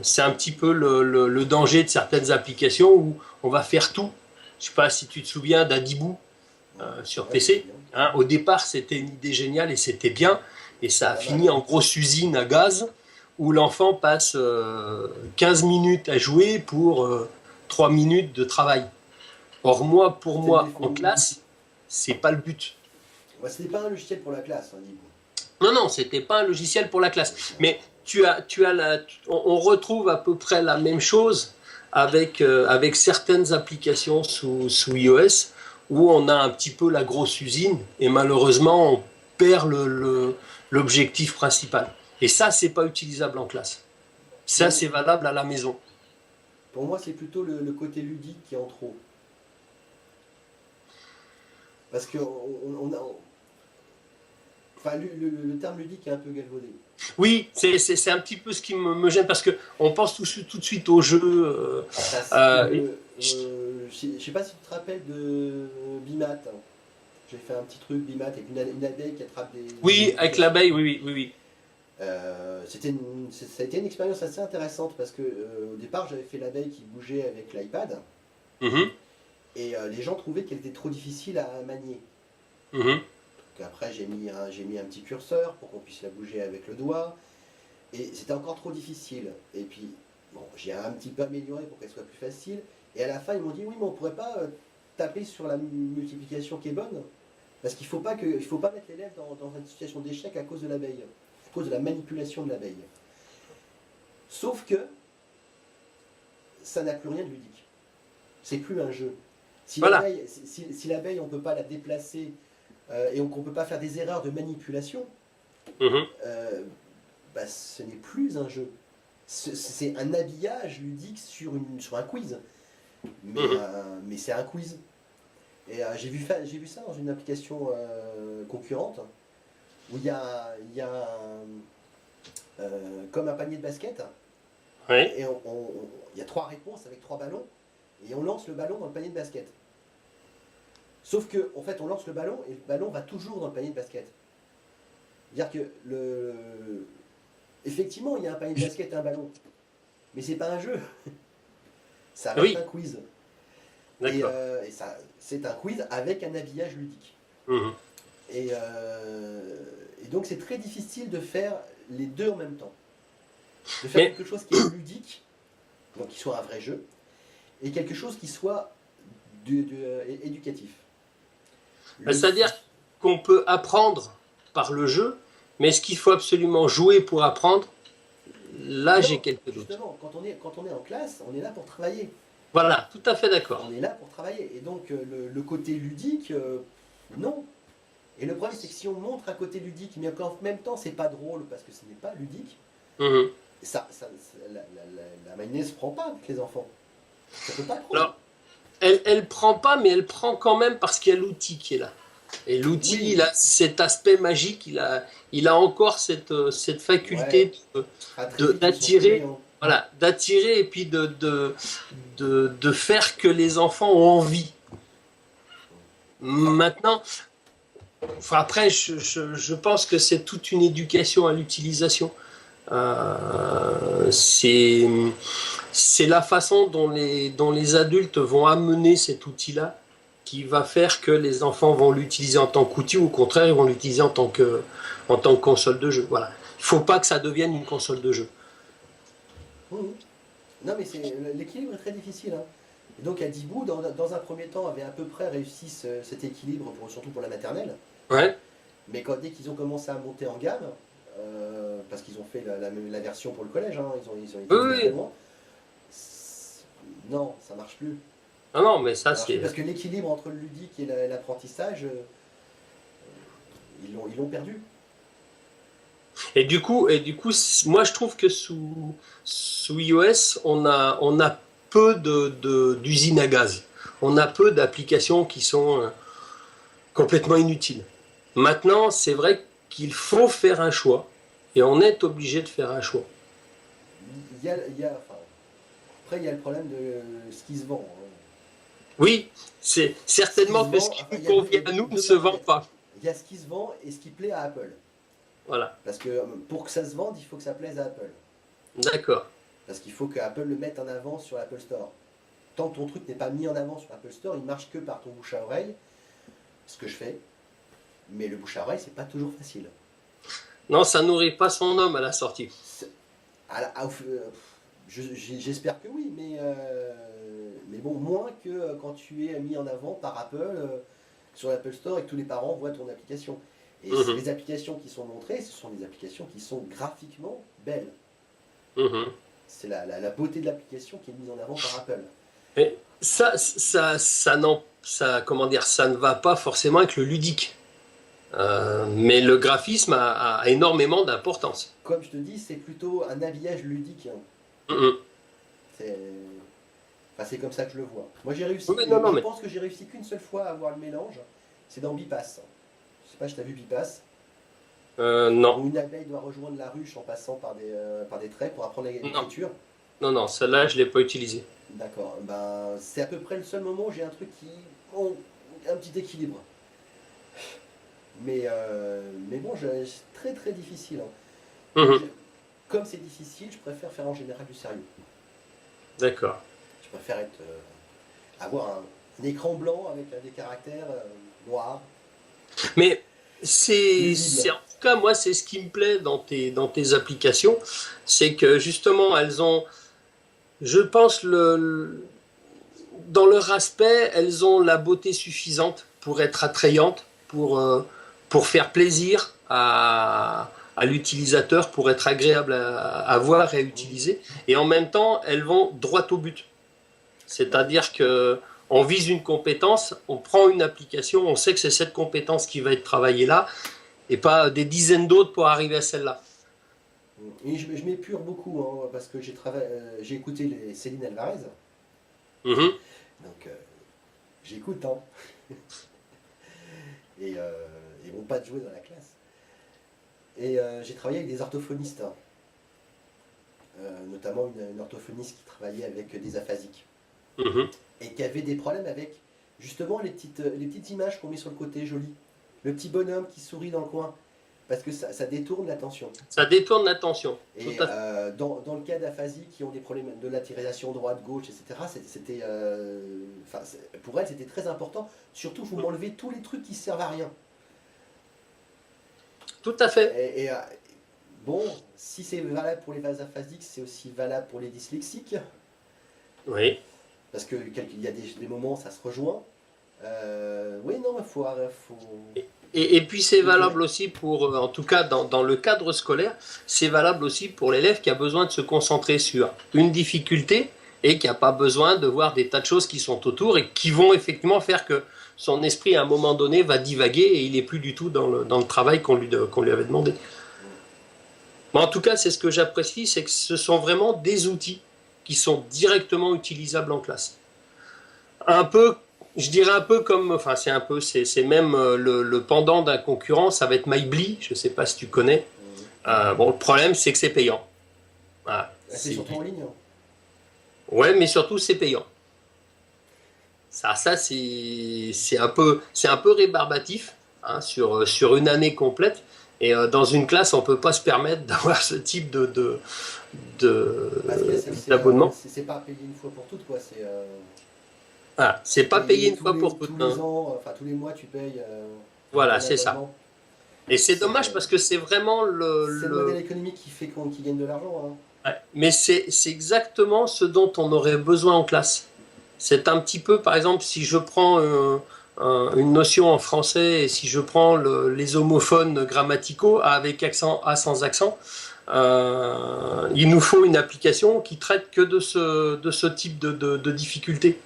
C'est un petit peu le danger de certaines applications où on va faire tout. Je ne sais pas si tu te souviens d'Adibou sur PC. Hein, au départ, c'était une idée géniale et c'était bien. Et ça a fini en grosse usine à gaz où l'enfant passe 15 minutes à jouer pour 3 minutes de travail. Or, pour moi, en classe, c'est pas le but. Ouais, ce n'est pas un logiciel pour la classe, hein, Adibou. Non, c'était pas un logiciel pour la classe. Mais on retrouve à peu près la même chose avec certaines applications sous iOS où on a un petit peu la grosse usine et malheureusement on perd l'objectif principal. Et ça, c'est pas utilisable en classe. Ça, c'est valable à la maison. Pour moi, c'est plutôt le côté ludique qui est en trop. Parce que enfin, le terme ludique est un peu galvaudé. Oui, c'est un petit peu ce qui me gêne parce qu'on pense tout de suite au jeu. Je sais pas si tu te rappelles de Bimat. J'ai fait un petit truc Bimat avec une abeille qui attrape des... Oui, avec l'abeille, oui. Ça a été une expérience assez intéressante parce que au départ j'avais fait l'abeille qui bougeait avec l'iPad et les gens trouvaient qu'elle était trop difficile à manier. Donc après j'ai mis un petit curseur pour qu'on puisse la bouger avec le doigt et c'était encore trop difficile. Et puis bon, j'ai un petit peu amélioré pour qu'elle soit plus facile et à la fin ils m'ont dit oui mais on pourrait pas taper sur la multiplication qui est bonne parce qu'il faut pas mettre l'élève dans une situation d'échec à cause de l'abeille. À cause de la manipulation de l'abeille. Sauf que ça n'a plus rien de ludique. C'est plus un jeu. Si l'abeille, on ne peut pas la déplacer et qu'on ne peut pas faire des erreurs de manipulation, bah, ce n'est plus un jeu. C'est un habillage ludique sur un quiz. Mais c'est un quiz. Et j'ai vu ça dans une application concurrente où il y a comme un panier de basket, et il y a 3 réponses avec 3 ballons, et on lance le ballon dans le panier de basket. Sauf que, en fait, on lance le ballon, et le ballon va toujours dans le panier de basket. C'est-à-dire que, effectivement, il y a un panier de basket et un ballon, mais c'est pas un jeu. Ça reste un quiz. Et c'est un quiz avec un habillage ludique. Et donc c'est très difficile de faire les deux en même temps. De faire quelque chose qui est ludique, donc qui soit un vrai jeu, et quelque chose qui soit éducatif. C'est-à-dire qu'on peut apprendre par le jeu, mais est-ce qu'il faut absolument jouer pour apprendre? Là, j'ai quelque chose. Justement, quand on est en classe, on est là pour travailler. Voilà, tout à fait d'accord. On est là pour travailler. Et donc le côté ludique, non. Et le problème, c'est que si on montre un côté ludique, mais qu'en même temps, c'est pas drôle parce que ce n'est pas ludique, la mayonnaise ne prend pas avec les enfants. Ça peut pas trop. Alors, elle prend pas, mais elle prend quand même parce qu'il y a l'outil qui est là. Et l'outil, il a cet aspect magique, il a encore cette faculté d'attirer. Voilà, d'attirer et puis de faire que les enfants ont envie. Maintenant, après, je pense que c'est toute une éducation à l'utilisation. C'est la façon dont les adultes vont amener cet outil-là qui va faire que les enfants vont l'utiliser en tant qu'outil ou au contraire, ils vont l'utiliser en tant que console de jeu. Voilà. Il ne faut pas que ça devienne une console de jeu. Non, mais l'équilibre est très difficile. Hein. Et donc, Adibou, dans un premier temps, avait à peu près réussi cet équilibre, surtout pour la maternelle. Ouais. Mais dès qu'ils ont commencé à monter en gamme, parce qu'ils ont fait la version pour le collège, hein, ils ont été très loin, non, ça marche plus. Ah non, mais ça c'est... Parce que l'équilibre entre le ludique et l'apprentissage, ils l'ont perdu. Et du coup, moi je trouve que sous iOS, on a peu d'usines à gaz. On a peu d'applications qui sont complètement inutiles. Maintenant, c'est vrai qu'il faut faire un choix. Et on est obligé de faire un choix. Après, il y a le problème de ce qui se vend. Hein. Oui, c'est certainement que ce qui nous convient à nous ne se vend pas. Il y a ce qui se vend et ce qui plaît à Apple. Voilà. Parce que pour que ça se vende, il faut que ça plaise à Apple. D'accord. Parce qu'il faut que Apple le mette en avant sur l'Apple Store. Tant que ton truc n'est pas mis en avant sur l'Apple Store, il marche que par ton bouche à oreille. Ce que je fais. Mais le bouche à oreille, c'est pas toujours facile. Non, ça nourrit pas son homme à la sortie. J'espère que oui, mais bon, moins que quand tu es mis en avant par Apple sur l'Apple Store et que tous les parents voient ton application. Et les applications qui sont montrées, ce sont des applications qui sont graphiquement belles. C'est la beauté de l'application qui est mise en avant par Apple. Et ça ne va pas forcément avec le ludique. Mais le graphisme a énormément d'importance. Comme je te dis, c'est plutôt un habillage ludique. C'est comme ça que je le vois. Moi j'ai réussi, je pense que j'ai réussi qu'une seule fois à avoir le mélange, c'est dans Bipass. Je sais pas si tu as vu Bipass. Non. Où une abeille doit rejoindre la ruche en passant par des traits pour apprendre l'écriture. Non, celle-là je ne l'ai pas utilisée. D'accord, c'est à peu près le seul moment où j'ai un truc qui un petit équilibre. Mais bon, c'est très très difficile. Hein. Comme c'est difficile, je préfère faire en général du sérieux. D'accord. Je préfère avoir un écran blanc avec des caractères noirs. Mais c'est en tout cas, moi, c'est ce qui me plaît dans tes applications, c'est que justement, elles ont, je pense, dans leur aspect, elles ont la beauté suffisante pour être attrayantes, pour faire plaisir à l'utilisateur, pour être agréable à voir et à utiliser. Et en même temps, elles vont droit au but. C'est-à-dire que on vise une compétence, on prend une application, on sait que c'est cette compétence qui va être travaillée là, et pas des dizaines d'autres pour arriver à celle-là. Et je m'épure beaucoup, hein, parce que j'ai écouté Céline Alvarez. Donc, j'écoute. Hein. et ils vont pas te jouer dans la classe. Et j'ai travaillé avec des orthophonistes, notamment une orthophoniste qui travaillait avec des aphasiques. Et qui avait des problèmes avec justement les petites images qu'on met sur le côté jolies. Le petit bonhomme qui sourit dans le coin. Parce que ça détourne l'attention. Ça détourne l'attention. Et dans le cas d'aphasiques qui ont des problèmes de latérisation droite-gauche, etc., pour elle, c'était très important. Surtout, vous m'enlevez tous les trucs qui servent à rien. Tout à fait. Bon, si c'est valable pour les aphasiques, c'est aussi valable pour les dyslexiques. Oui. Parce qu'il y a des moments, ça se rejoint. Oui, non, il faut... Et puis c'est valable aussi pour, en tout cas dans le cadre scolaire, c'est valable aussi pour l'élève qui a besoin de se concentrer sur une difficulté et qui n'a pas besoin de voir des tas de choses qui sont autour et qui vont effectivement faire que son esprit à un moment donné va divaguer et il n'est plus du tout dans le travail qu'on lui avait demandé. Mais en tout cas, c'est ce que j'apprécie, c'est que ce sont vraiment des outils qui sont directement utilisables en classe. Je dirais un peu comme, enfin c'est même le pendant d'un concurrent, ça va être Mybly, je ne sais pas si tu connais. Bon, le problème c'est que c'est payant. Voilà, c'est surtout en ligne. Ouais, mais surtout c'est payant. Ça c'est un peu rébarbatif hein, sur une année complète. Et dans une classe, on ne peut pas se permettre d'avoir ce type d'abonnement. C'est pas payé une fois pour toutes, quoi. C'est pas payé une fois pour toutes. Tous les ans, enfin tous les mois, tu payes. Voilà, c'est ça. Et c'est dommage parce que c'est vraiment c'est le modèle économique qui fait qui gagne de l'argent. Hein. Ouais. Mais c'est exactement ce dont on aurait besoin en classe. C'est un petit peu, par exemple, si je prends une notion en français et si je prends les homophones grammaticaux avec accent, à sans accent, il nous faut une application qui traite que de ce type de difficultés.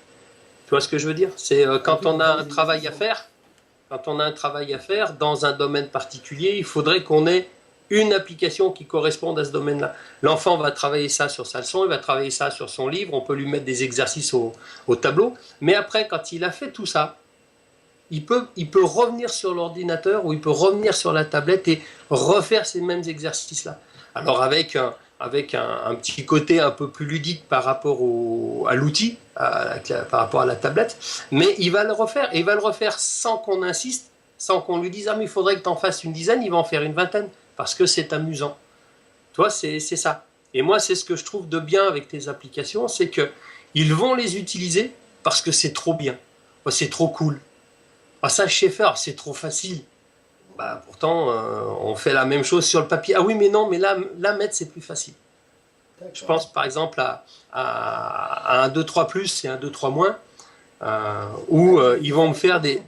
Tu vois ce que je veux dire? C'est quand on a un travail à faire, quand on a un travail à faire dans un domaine particulier, il faudrait qu'on ait une application qui corresponde à ce domaine-là. L'enfant va travailler ça sur sa leçon, il va travailler ça sur son livre, on peut lui mettre des exercices au tableau, mais après, quand il a fait tout ça, il peut revenir sur l'ordinateur ou il peut revenir sur la tablette et refaire ces mêmes exercices-là. Alors avec un petit côté un peu plus ludique par rapport à l'outil, par rapport à la tablette, mais il va le refaire, et il va le refaire sans qu'on insiste, sans qu'on lui dise « Ah, mais il faudrait que tu en fasses une dizaine », il va en faire une vingtaine, parce que c'est amusant. Toi, c'est ça. Et moi, c'est ce que je trouve de bien avec tes applications, c'est qu'ils vont les utiliser parce que c'est trop bien, c'est trop cool. Ah, ça, je sais faire, c'est trop facile. Bah, pourtant, on fait la même chose sur le papier. Ah oui, mais non, mais là mettre, c'est plus facile. Je pense par exemple à un 2-3 plus et un 2-3 moins, où ils vont me faire des...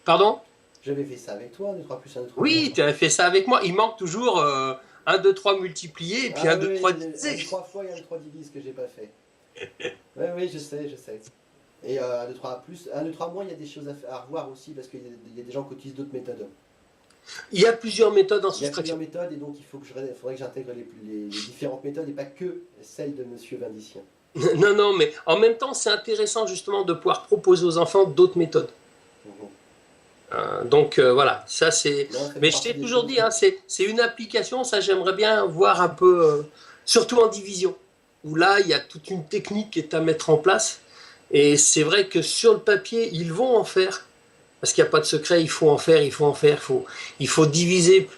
Pardon? J'avais fait ça avec toi, un 2-3 plus, un 2-3 Oui, moins. tu avais fait ça avec moi. Il manque toujours un 2-3 multiplié et puis un 2-3 divisé. 3 fois et un 2-3 divise que j'ai pas fait. Oui, je sais. Et un 2-3 plus, un 2-3 moins, il y a des choses à revoir aussi parce qu'il y a des gens qui utilisent d'autres méthodes. Il y a plusieurs méthodes en Il y a soustraction. plusieurs méthodes et donc faudrait que j'intègre les différentes méthodes et pas que celle de Monsieur Vindicien. Non, mais en même temps, c'est intéressant justement de pouvoir proposer aux enfants d'autres méthodes. Donc voilà, ça c'est... Mais je t'ai toujours dit, hein, c'est une application, ça j'aimerais bien voir un peu, surtout en division, où là il y a toute une technique qui est à mettre en place. Et c'est vrai que sur le papier, ils vont en faire, parce qu'il n'y a pas de secret, il faut en faire, il faut diviser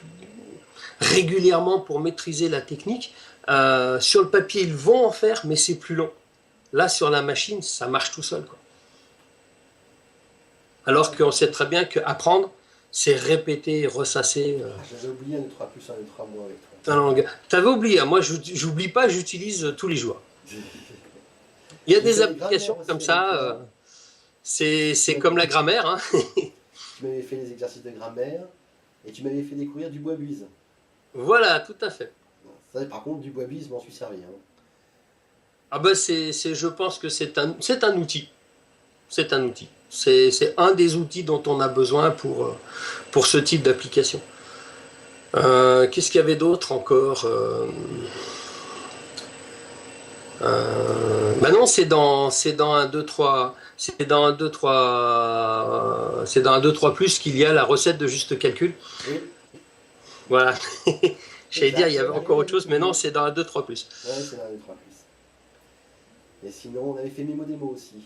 régulièrement pour maîtriser la technique. Sur le papier, ils vont en faire, mais c'est plus long. Là, sur la machine, ça marche tout seul, quoi. Alors qu'on sait très bien qu'apprendre, c'est répéter, ressasser. J'avais oublié un 2-3 plus, un 2-3 moins avec toi. T'avais oublié, moi j'oublie pas, j'utilise tous les jours. Il y a des applications comme ça, c'est comme la grammaire. Hein. Tu m'avais fait les exercices de grammaire et tu m'avais fait découvrir du bois-buise. Voilà, tout à fait. Ça, par contre, du bois-buise, je m'en suis servi. Hein. Ah ben je pense que c'est un outil. C'est un outil. C'est un des outils dont on a besoin pour ce type d'application. Qu'est-ce qu'il y avait d'autre encore non, c'est dans un 2-3 plus qu'il y a la recette de juste calcul. Oui. Voilà. J'allais dire il y avait encore autre chose, mais non, c'est dans un 2-3 plus. Oui, c'est dans un 2-3 plus. Et sinon, on avait fait Mémo Démo aussi.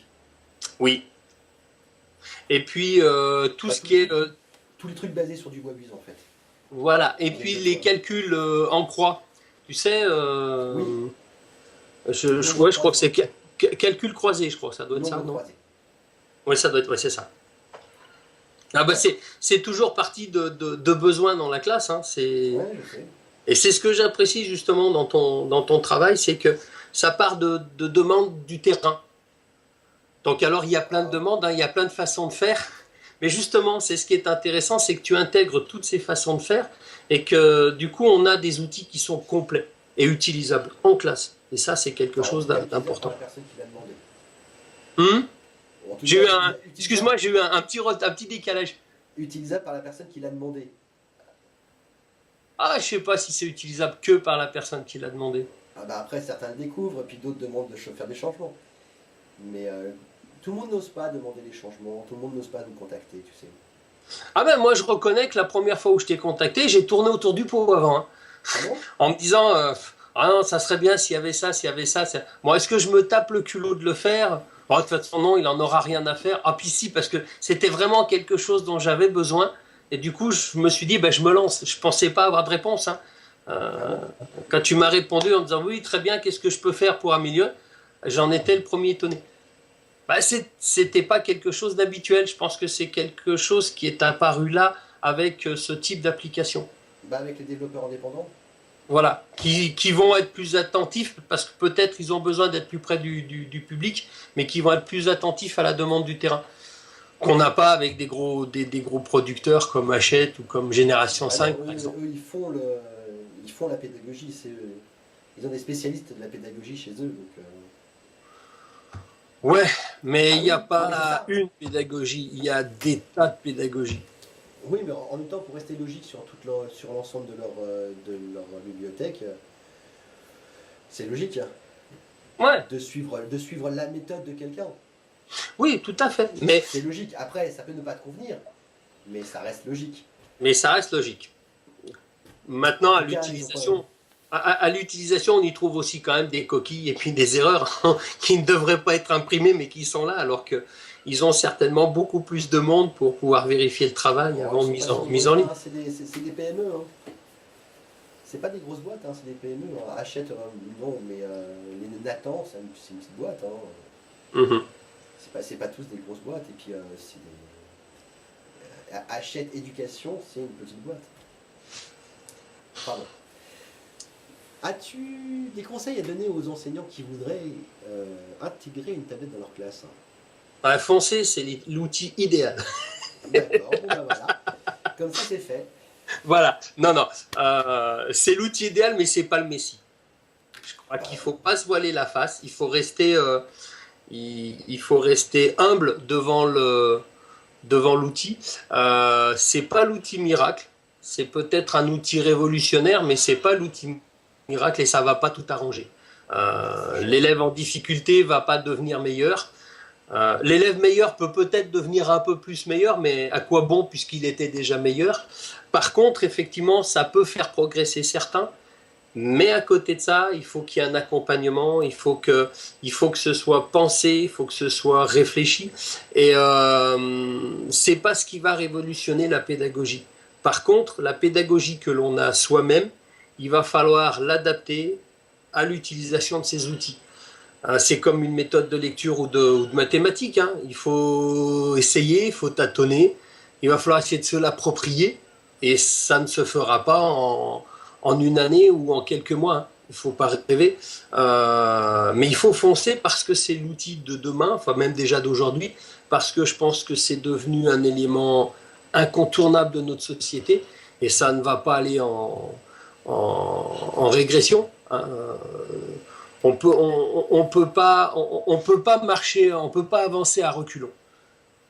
Oui. Et puis tout ce qui est tous les trucs basés sur du bois-buise en fait. Voilà. Et puis les calculs en croix. Tu sais. Oui. Je crois que c'est calcul croisé, je crois, ça doit être ça, non? Oui, ça doit être, c'est ça. Ah bah c'est toujours partie de besoin dans la classe, hein, ouais, et c'est ce que j'apprécie justement dans ton travail, c'est que ça part de demandes du terrain. Donc alors il y a plein de demandes, hein, il y a plein de façons de faire, mais justement c'est ce qui est intéressant, c'est que tu intègres toutes ces façons de faire et que du coup on a des outils qui sont complets et utilisables en classe. Et ça, c'est quelque chose d'important. J'ai eu excuse-moi, j'ai eu un petit décalage. Utilisable par la personne qui l'a demandé. Ah, je sais pas si c'est utilisable que par la personne qui l'a demandé. Ah bah après, certains le découvrent, puis d'autres demandent de faire des changements. Mais tout le monde n'ose pas demander les changements, tout le monde n'ose pas nous contacter, tu sais. Ah ben moi, je reconnais que la première fois où je t'ai contacté, j'ai tourné autour du pot avant. Hein. Ah bon en me disant... ah non, ça serait bien s'il y avait ça, Bon, est-ce que je me tape le culot de le faire? Oh, de toute façon, non, il en aura rien à faire. Ah, puis si, parce que c'était vraiment quelque chose dont j'avais besoin. Et du coup, je me suis dit, je me lance. Je pensais pas avoir de réponse. Hein. Quand tu m'as répondu en me disant, oui, très bien, qu'est-ce que je peux faire pour améliorer? J'en étais le premier étonné. C'était pas quelque chose d'habituel. Je pense que c'est quelque chose qui est apparu là avec ce type d'application. Avec les développeurs indépendants. Voilà, qui vont être plus attentifs, parce que peut-être ils ont besoin d'être plus près du public, mais qui vont être plus attentifs à la demande du terrain, qu'on n'a pas avec des gros producteurs comme Hachette ou comme Génération 5, par exemple. Eux, ils font la pédagogie, ils ont des spécialistes de la pédagogie chez eux. Donc, Ouais, mais il n'y a oui, pas une pédagogie, il y a des tas de pédagogies. oui, mais en même temps, pour rester logique sur l'ensemble de leur bibliothèque, c'est logique hein, Ouais, de suivre la méthode de quelqu'un. oui, tout à fait. Mais C'est logique. Après, ça peut ne pas te convenir, mais ça reste logique. ça reste logique. Maintenant, En à tout cas, ils ont pas... l'utilisation, à l'utilisation, on y trouve aussi quand même des coquilles et puis des erreurs qui ne devraient pas être imprimées, mais qui sont là, alors qu'ils ont certainement beaucoup plus de monde pour pouvoir vérifier le travail avant Ils sont mise en ligne. hein, c'est des PME. Hein. C'est pas des grosses boîtes, hein, c'est des PME. Hein. Hachette, non, mais les Nathan, c'est une petite boîte. Hein. Mhm. C'est pas tous des grosses boîtes. Et puis, Hachette Éducation, c'est une petite boîte. Pardon. As-tu des conseils à donner aux enseignants qui voudraient intégrer une tablette dans leur classe? Ouais, foncer, c'est l'outil idéal. D'accord, bon ben voilà. Comme ça, c'est fait. Voilà, non, non, c'est l'outil idéal, mais c'est pas le Messie. Je crois qu'il faut pas se voiler la face, il faut rester humble devant l'outil. C'est pas l'outil miracle, c'est peut-être un outil révolutionnaire, mais c'est pas l'outil miracle et ça va pas tout arranger. L'élève en difficulté va pas devenir meilleur. L'élève meilleur peut peut-être devenir un peu plus meilleur, mais à quoi bon puisqu'il était déjà meilleur? Par contre, effectivement, ça peut faire progresser certains, mais à côté de ça, il faut qu'il y ait un accompagnement, il faut que ce soit pensé, il faut que ce soit réfléchi, et c'est pas ce qui va révolutionner la pédagogie. Par contre, la pédagogie que l'on a soi-même, il va falloir l'adapter à l'utilisation de ces outils. C'est comme une méthode de lecture ou de mathématiques. Hein. Il faut essayer, il faut tâtonner. Il va falloir essayer de se l'approprier. Et ça ne se fera pas en une année ou en quelques mois. Hein. Il ne faut pas rêver. Mais il faut foncer parce que c'est l'outil de demain, enfin même déjà d'aujourd'hui, parce que je pense que c'est devenu un élément incontournable de notre société. Et ça ne va pas aller en régression. Hein. On peut pas marcher, on peut pas avancer à reculons.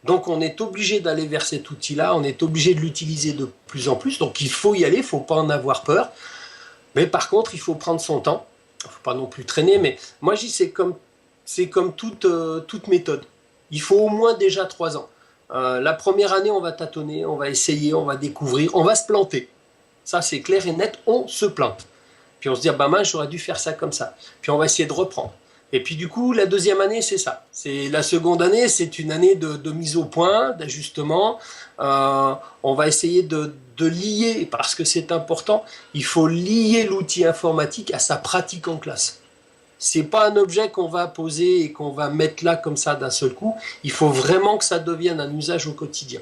Donc on est obligé d'aller vers cet outil-là, on est obligé de l'utiliser de plus en plus. Donc il faut y aller, il ne faut pas en avoir peur. Mais par contre, il faut prendre son temps. Il ne faut pas non plus traîner. Mais moi, je dis c'est comme toute méthode. Il faut au moins déjà 3 ans. La première année, on va tâtonner, on va essayer, on va découvrir, on va se planter. Ça, c'est clair et net, on se plante. Puis on se dit, ah bah mince, j'aurais dû faire ça comme ça. Puis on va essayer de reprendre. Et puis du coup, la deuxième année, c'est ça. La seconde année, c'est une année de mise au point, d'ajustement. On va essayer de lier, parce que c'est important, il faut lier l'outil informatique à sa pratique en classe. C'est pas un objet qu'on va poser et qu'on va mettre là comme ça d'un seul coup. Il faut vraiment que ça devienne un usage au quotidien.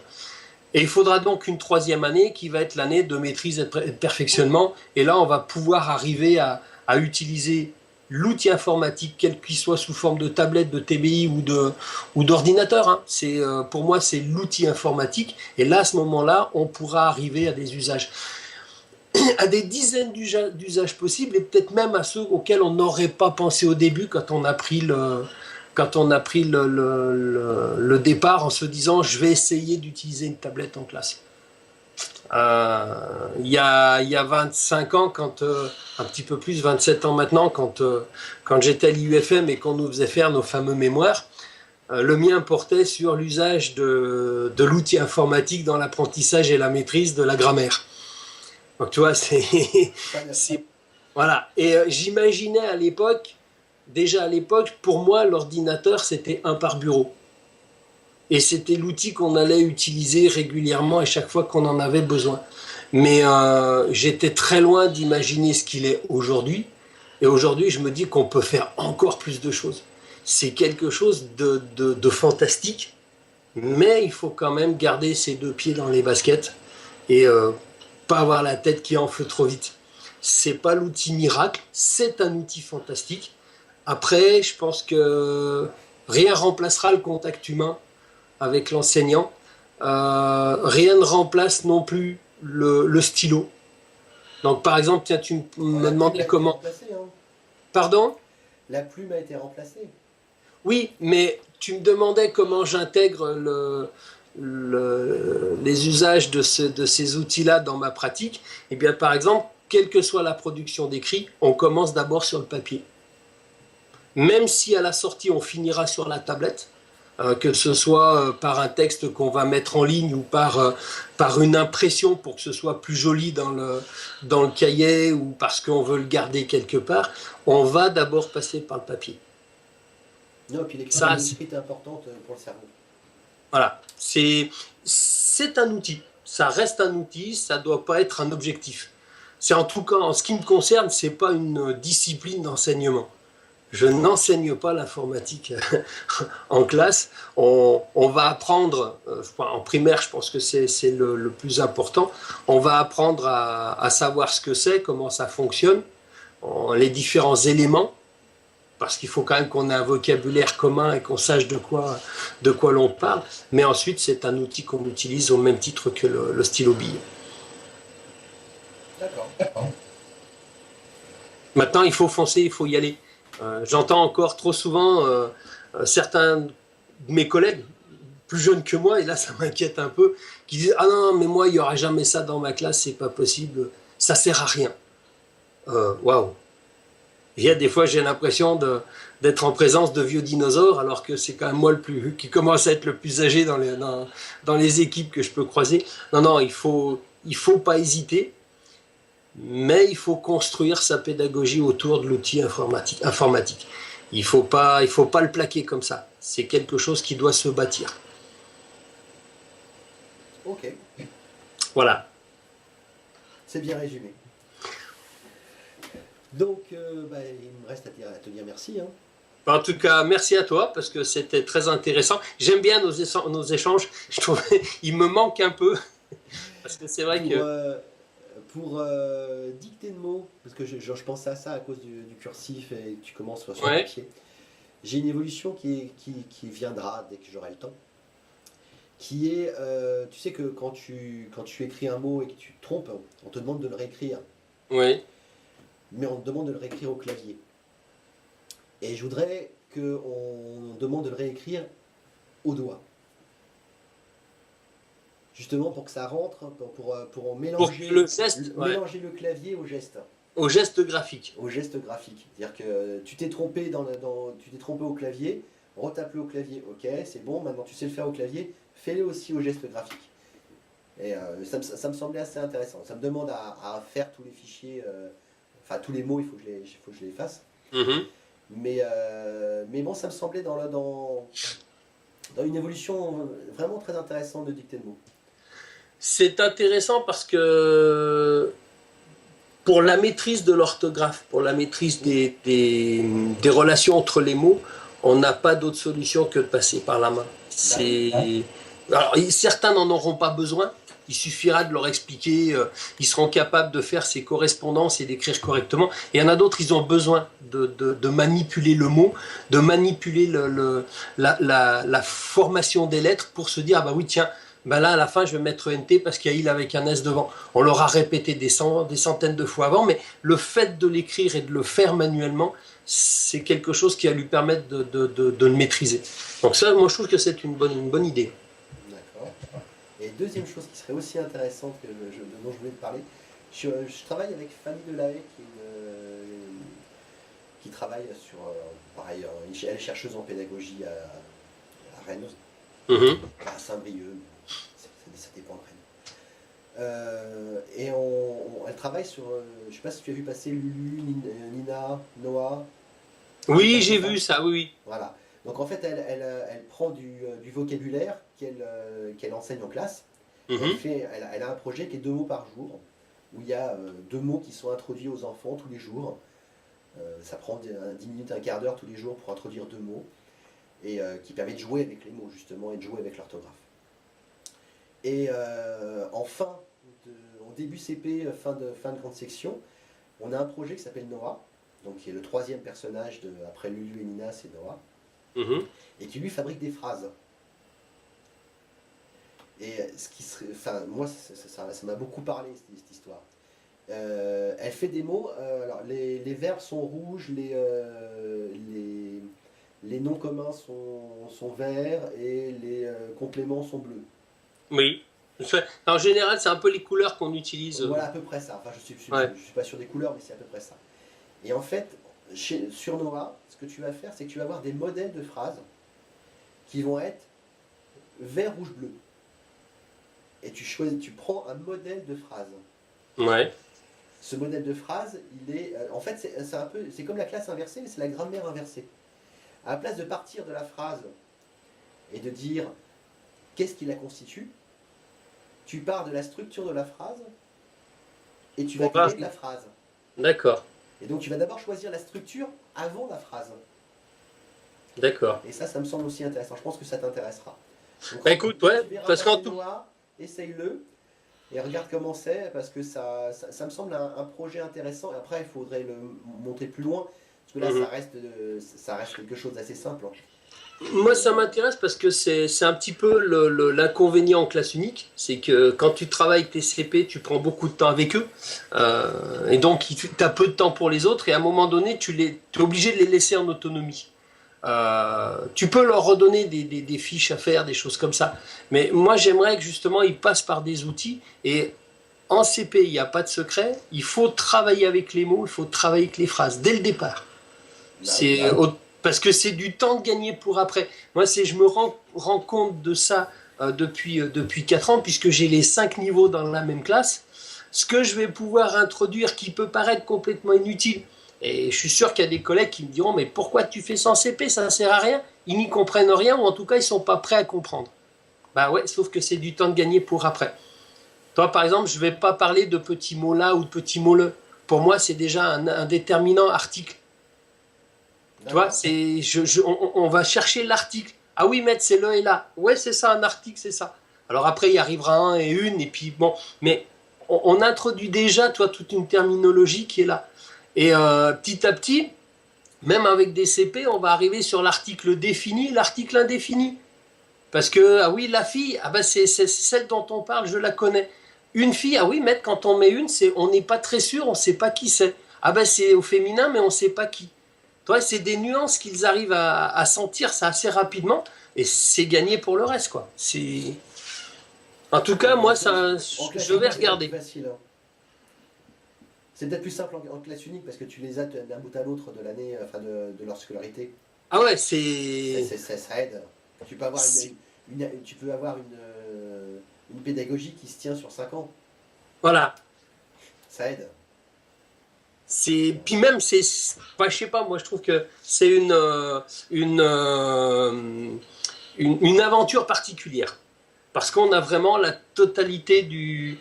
Et il faudra donc une troisième année qui va être l'année de maîtrise et de perfectionnement. Et là, on va pouvoir arriver à utiliser l'outil informatique, quel qu'il soit sous forme de tablette, de TBI ou d'ordinateur. Hein. Pour moi, c'est l'outil informatique. Et là, à ce moment-là, on pourra arriver à des usages, à des dizaines d'usages possibles et peut-être même à ceux auxquels on n'aurait pas pensé au début quand on a pris le départ en se disant je vais essayer d'utiliser une tablette en classe. Il y a 25 ans, un petit peu plus, 27 ans maintenant, quand j'étais à l'IUFM et qu'on nous faisait faire nos fameux mémoires, le mien portait sur l'usage de l'outil informatique dans l'apprentissage et la maîtrise de la grammaire. Donc tu vois, voilà. Et j'imaginais à l'époque, pour moi, l'ordinateur, c'était un par bureau. Et c'était l'outil qu'on allait utiliser régulièrement à chaque fois qu'on en avait besoin. Mais j'étais très loin d'imaginer ce qu'il est aujourd'hui. Et aujourd'hui, je me dis qu'on peut faire encore plus de choses. C'est quelque chose de fantastique. Mais il faut quand même garder ses 2 pieds dans les baskets et pas avoir la tête qui enfle trop vite. C'est pas l'outil miracle, c'est un outil fantastique. Après, je pense que rien remplacera le contact humain avec l'enseignant. Rien ne remplace non plus le stylo. Donc, par exemple, tiens, tu me demandais comment. Hein. Pardon? La plume a été remplacée. Oui, mais tu me demandais comment j'intègre les usages de ces outils-là dans ma pratique. Eh bien, par exemple, quelle que soit la production d'écrit, on commence d'abord sur le papier. Même si à la sortie, on finira sur la tablette, que ce soit par un texte qu'on va mettre en ligne ou par une impression pour que ce soit plus joli dans le cahier ou parce qu'on veut le garder quelque part, on va d'abord passer par le papier. Non, puis l'écriture est importante pour le cerveau. Voilà, c'est un outil, ça reste un outil, ça ne doit pas être un objectif. C'est en tout cas, en ce qui me concerne, ce n'est pas une discipline d'enseignement. Je n'enseigne pas l'informatique en classe. On va apprendre, en primaire, je pense que c'est le plus important, on va apprendre à savoir ce que c'est, comment ça fonctionne, les différents éléments, parce qu'il faut quand même qu'on ait un vocabulaire commun et qu'on sache de quoi l'on parle. Mais ensuite, c'est un outil qu'on utilise au même titre que le stylo bille. D'accord. Maintenant, il faut foncer, il faut y aller. J'entends encore trop souvent certains de mes collègues, plus jeunes que moi, et là ça m'inquiète un peu, qui disent « Ah non, mais moi, il n'y aura jamais ça dans ma classe, c'est pas possible, ça sert à rien. » Waouh. Des fois, j'ai l'impression d'être en présence de vieux dinosaures, alors que c'est quand même moi qui commence à être le plus âgé dans les équipes que je peux croiser. Non, il faut pas hésiter. Mais il faut construire sa pédagogie autour de l'outil informatique. Il faut pas le plaquer comme ça. C'est quelque chose qui doit se bâtir. Ok. Voilà. C'est bien résumé. Donc, il me reste à te dire merci. Hein. En tout cas, merci à toi parce que c'était très intéressant. J'aime bien nos échanges. Je trouve il me manque un peu parce que c'est vrai que pour dicter de mots, parce que je pensais à ça à cause du cursif et que tu commences sur le papier, j'ai une évolution qui viendra dès que j'aurai le temps, qui est, tu sais que quand tu écris un mot et que tu te trompes, on te demande de le réécrire. Oui. Mais on te demande de le réécrire au clavier. Et je voudrais qu'on demande de le réécrire au doigt. Justement pour que ça rentre, pour mélanger, mélanger le clavier au geste. Au geste graphique. Au geste graphique. C'est-à-dire que tu t'es trompé, tu t'es trompé au clavier, retape-le au clavier, ok, c'est bon, maintenant tu sais le faire au clavier, fais-le aussi au geste graphique. Et ça me semblait assez intéressant. Ça me demande à faire tous les fichiers, enfin tous les mots, il faut que je les fasse. Mm-hmm. Mais bon, ça me semblait dans une évolution vraiment très intéressante de dictée de mots. C'est intéressant parce que pour la maîtrise de l'orthographe, pour la maîtrise des relations entre les mots, on n'a pas d'autre solution que de passer par la main. Alors, certains n'en auront pas besoin. Il suffira de leur expliquer, ils seront capables de faire ces correspondances et d'écrire correctement. Et il y en a d'autres, ils ont besoin de manipuler le mot, de manipuler la formation des lettres pour se dire, ah bah oui, tiens, ben là, à la fin, je vais mettre NT parce qu'il y a il avec un S devant. On l'aura répété des centaines de fois avant, mais le fait de l'écrire et de le faire manuellement, c'est quelque chose qui va lui permettre de le maîtriser. Donc ça, moi, je trouve que c'est une bonne idée. D'accord. Et deuxième chose qui serait aussi intéressante dont je voulais te parler, je travaille avec Fanny Delahaye qui travaille sur, pareil, elle est chercheuse en pédagogie à Rennes, à Saint-Brieuc. Ça dépend de Rennes. Et elle travaille sur, je ne sais pas si tu as vu passer Lulu, Nina, Noah. Oui, j'ai vu ça, oui. Voilà. Donc en fait, elle prend du vocabulaire qu'elle enseigne en classe. Elle a un projet qui est 2 mots par jour, où il y a 2 mots qui sont introduits aux enfants tous les jours. Ça prend 10 minutes, un quart d'heure tous les jours pour introduire 2 mots, et qui permet de jouer avec les mots justement, et de jouer avec l'orthographe. Et en début CP, fin de grande section, on a un projet qui s'appelle Noah, donc qui est le 3e personnage après Lulu et Nina, c'est Noah, et qui lui fabrique des phrases. Et ce qui serait, enfin, moi, ça m'a beaucoup parlé cette histoire. Elle fait des mots. Alors, les verbes sont rouges, les noms communs sont verts et les compléments sont bleus. Oui. En général, c'est un peu les couleurs qu'on utilise. Voilà, à peu près ça. Enfin, je suis pas sûr des couleurs, mais c'est à peu près ça. Et en fait, sur Noah, ce que tu vas faire, c'est que tu vas avoir des modèles de phrases qui vont être vert, rouge, bleu. Et tu prends un modèle de phrase. Ouais. Ce modèle de phrase, il est, en fait, c'est comme la classe inversée, mais c'est la grammaire inversée. À la place de partir de la phrase et de dire qu'est-ce qui la constitue, tu pars de la structure de la phrase et tu vas créer de la phrase. D'accord. Et donc tu vas d'abord choisir la structure avant la phrase. D'accord. Et ça me semble aussi intéressant. Je pense que ça t'intéressera. Bah écoute, ouais, parce qu'en tout... Essaye-le et regarde comment c'est, parce que ça me semble un projet intéressant. Et après, il faudrait le montrer plus loin, parce que là, ça reste quelque chose d'assez simple. Moi, ça m'intéresse parce que c'est un petit peu l'inconvénient en classe unique. C'est que quand tu travailles avec tes CP, tu prends beaucoup de temps avec eux. Et donc, tu as peu de temps pour les autres. Et à un moment donné, tu es obligé de les laisser en autonomie. Tu peux leur redonner des fiches à faire, des choses comme ça. Mais moi, j'aimerais que justement, ils passent par des outils. Et en CP, il n'y a pas de secret. Il faut travailler avec les mots, il faut travailler avec les phrases, dès le départ. Parce que c'est du temps de gagner pour après. Moi, je me rends compte de ça depuis 4 ans, puisque j'ai les 5 niveaux dans la même classe. Ce que je vais pouvoir introduire, qui peut paraître complètement inutile, et je suis sûr qu'il y a des collègues qui me diront « Mais pourquoi tu fais ça en CP? Ça ne sert à rien. » Ils n'y comprennent rien, ou en tout cas, ils ne sont pas prêts à comprendre. Bah ouais, sauf que c'est du temps de gagner pour après. Toi, par exemple, je ne vais pas parler de petits mots là ou de petits mots le. Pour moi, c'est déjà un déterminant article. Tu vois, on va chercher l'article. Ah oui, maître, c'est le et là. Ouais, c'est ça, un article, c'est ça. Alors après, il arrivera un et une, et puis bon. Mais on introduit déjà, toi, toute une terminologie qui est là. Et petit à petit, même avec des CP, on va arriver sur l'article défini, l'article indéfini. Parce que, ah oui, la fille, ah ben c'est celle dont on parle, je la connais. Une fille, ah oui, maître, quand on met une, on n'est pas très sûr, on ne sait pas qui c'est. Ah ben c'est au féminin, mais on ne sait pas qui. Toi, c'est des nuances qu'ils arrivent à sentir ça assez rapidement, et c'est gagné pour le reste, quoi. En tout cas, moi, je vais regarder. C'est peut-être plus simple en classe unique parce que tu les as d'un bout à l'autre de l'année, enfin de leur scolarité. Ah ouais, ça aide. Tu peux avoir une pédagogie qui se tient sur 5 ans. Voilà. Ça aide. Puis même, je sais pas, moi je trouve que c'est une aventure particulière. Parce qu'on a vraiment la totalité du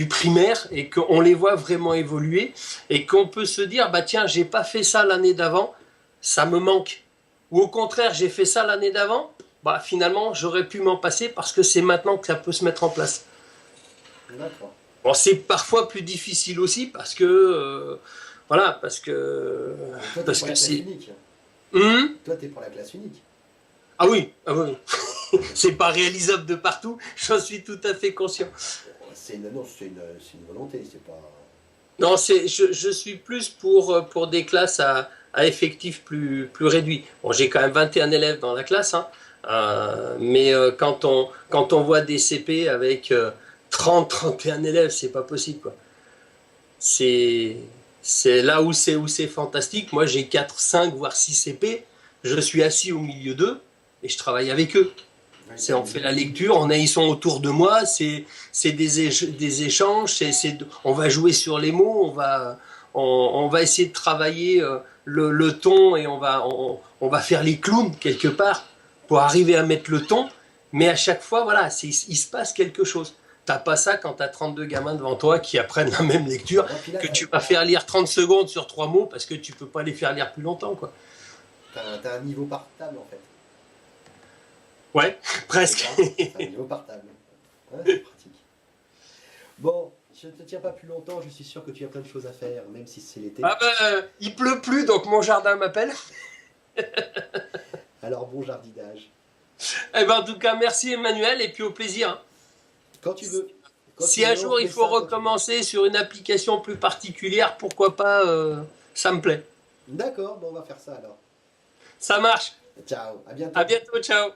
primaire et qu'on les voit vraiment évoluer et qu'on peut se dire, bah tiens, j'ai pas fait ça l'année d'avant, ça me manque. Ou au contraire, j'ai fait ça l'année d'avant, bah finalement, j'aurais pu m'en passer parce que c'est maintenant que ça peut se mettre en place. D'accord. Bon, c'est parfois plus difficile aussi parce que voilà, parce que c'est unique. Toi, t'es pour la classe unique. Ah oui. C'est pas réalisable de partout. J'en suis tout à fait conscient. C'est une volonté, c'est pas. Non, je suis plus pour des classes à effectifs plus réduits. Bon, j'ai quand même 21 élèves dans la classe, hein, mais quand on voit des CP avec 30-31 élèves, c'est pas possible, quoi. C'est là où c'est fantastique. Moi, j'ai 4, 5, voire 6 CP. Je suis assis au milieu d'eux et je travaille avec eux. On fait la lecture, ils sont autour de moi, c'est des échanges, on va jouer sur les mots, on va essayer de travailler le ton et on va faire les clowns quelque part pour arriver à mettre le ton, mais à chaque fois, voilà, il se passe quelque chose. T'as pas ça quand t'as 32 gamins devant toi qui apprennent la même lecture, que tu vas faire lire 30 secondes sur 3 mots parce que tu peux pas les faire lire plus longtemps, quoi. T'as un niveau par table, en fait. Ouais, presque. C'est un niveau par table. Ouais, c'est pratique. Bon, Je ne te tiens pas plus longtemps, je suis sûr que tu as plein de choses à faire, même si c'est l'été. Ah ben, il pleut plus, donc mon jardin m'appelle. Alors bon jardinage. Eh ben, en tout cas, merci Emmanuel, et puis au plaisir. Quand tu veux. Si un jour il faut recommencer sur une application plus particulière, pourquoi pas, ça me plaît. D'accord, bon, on va faire ça alors. Ça marche. Ciao, à bientôt. À bientôt, ciao.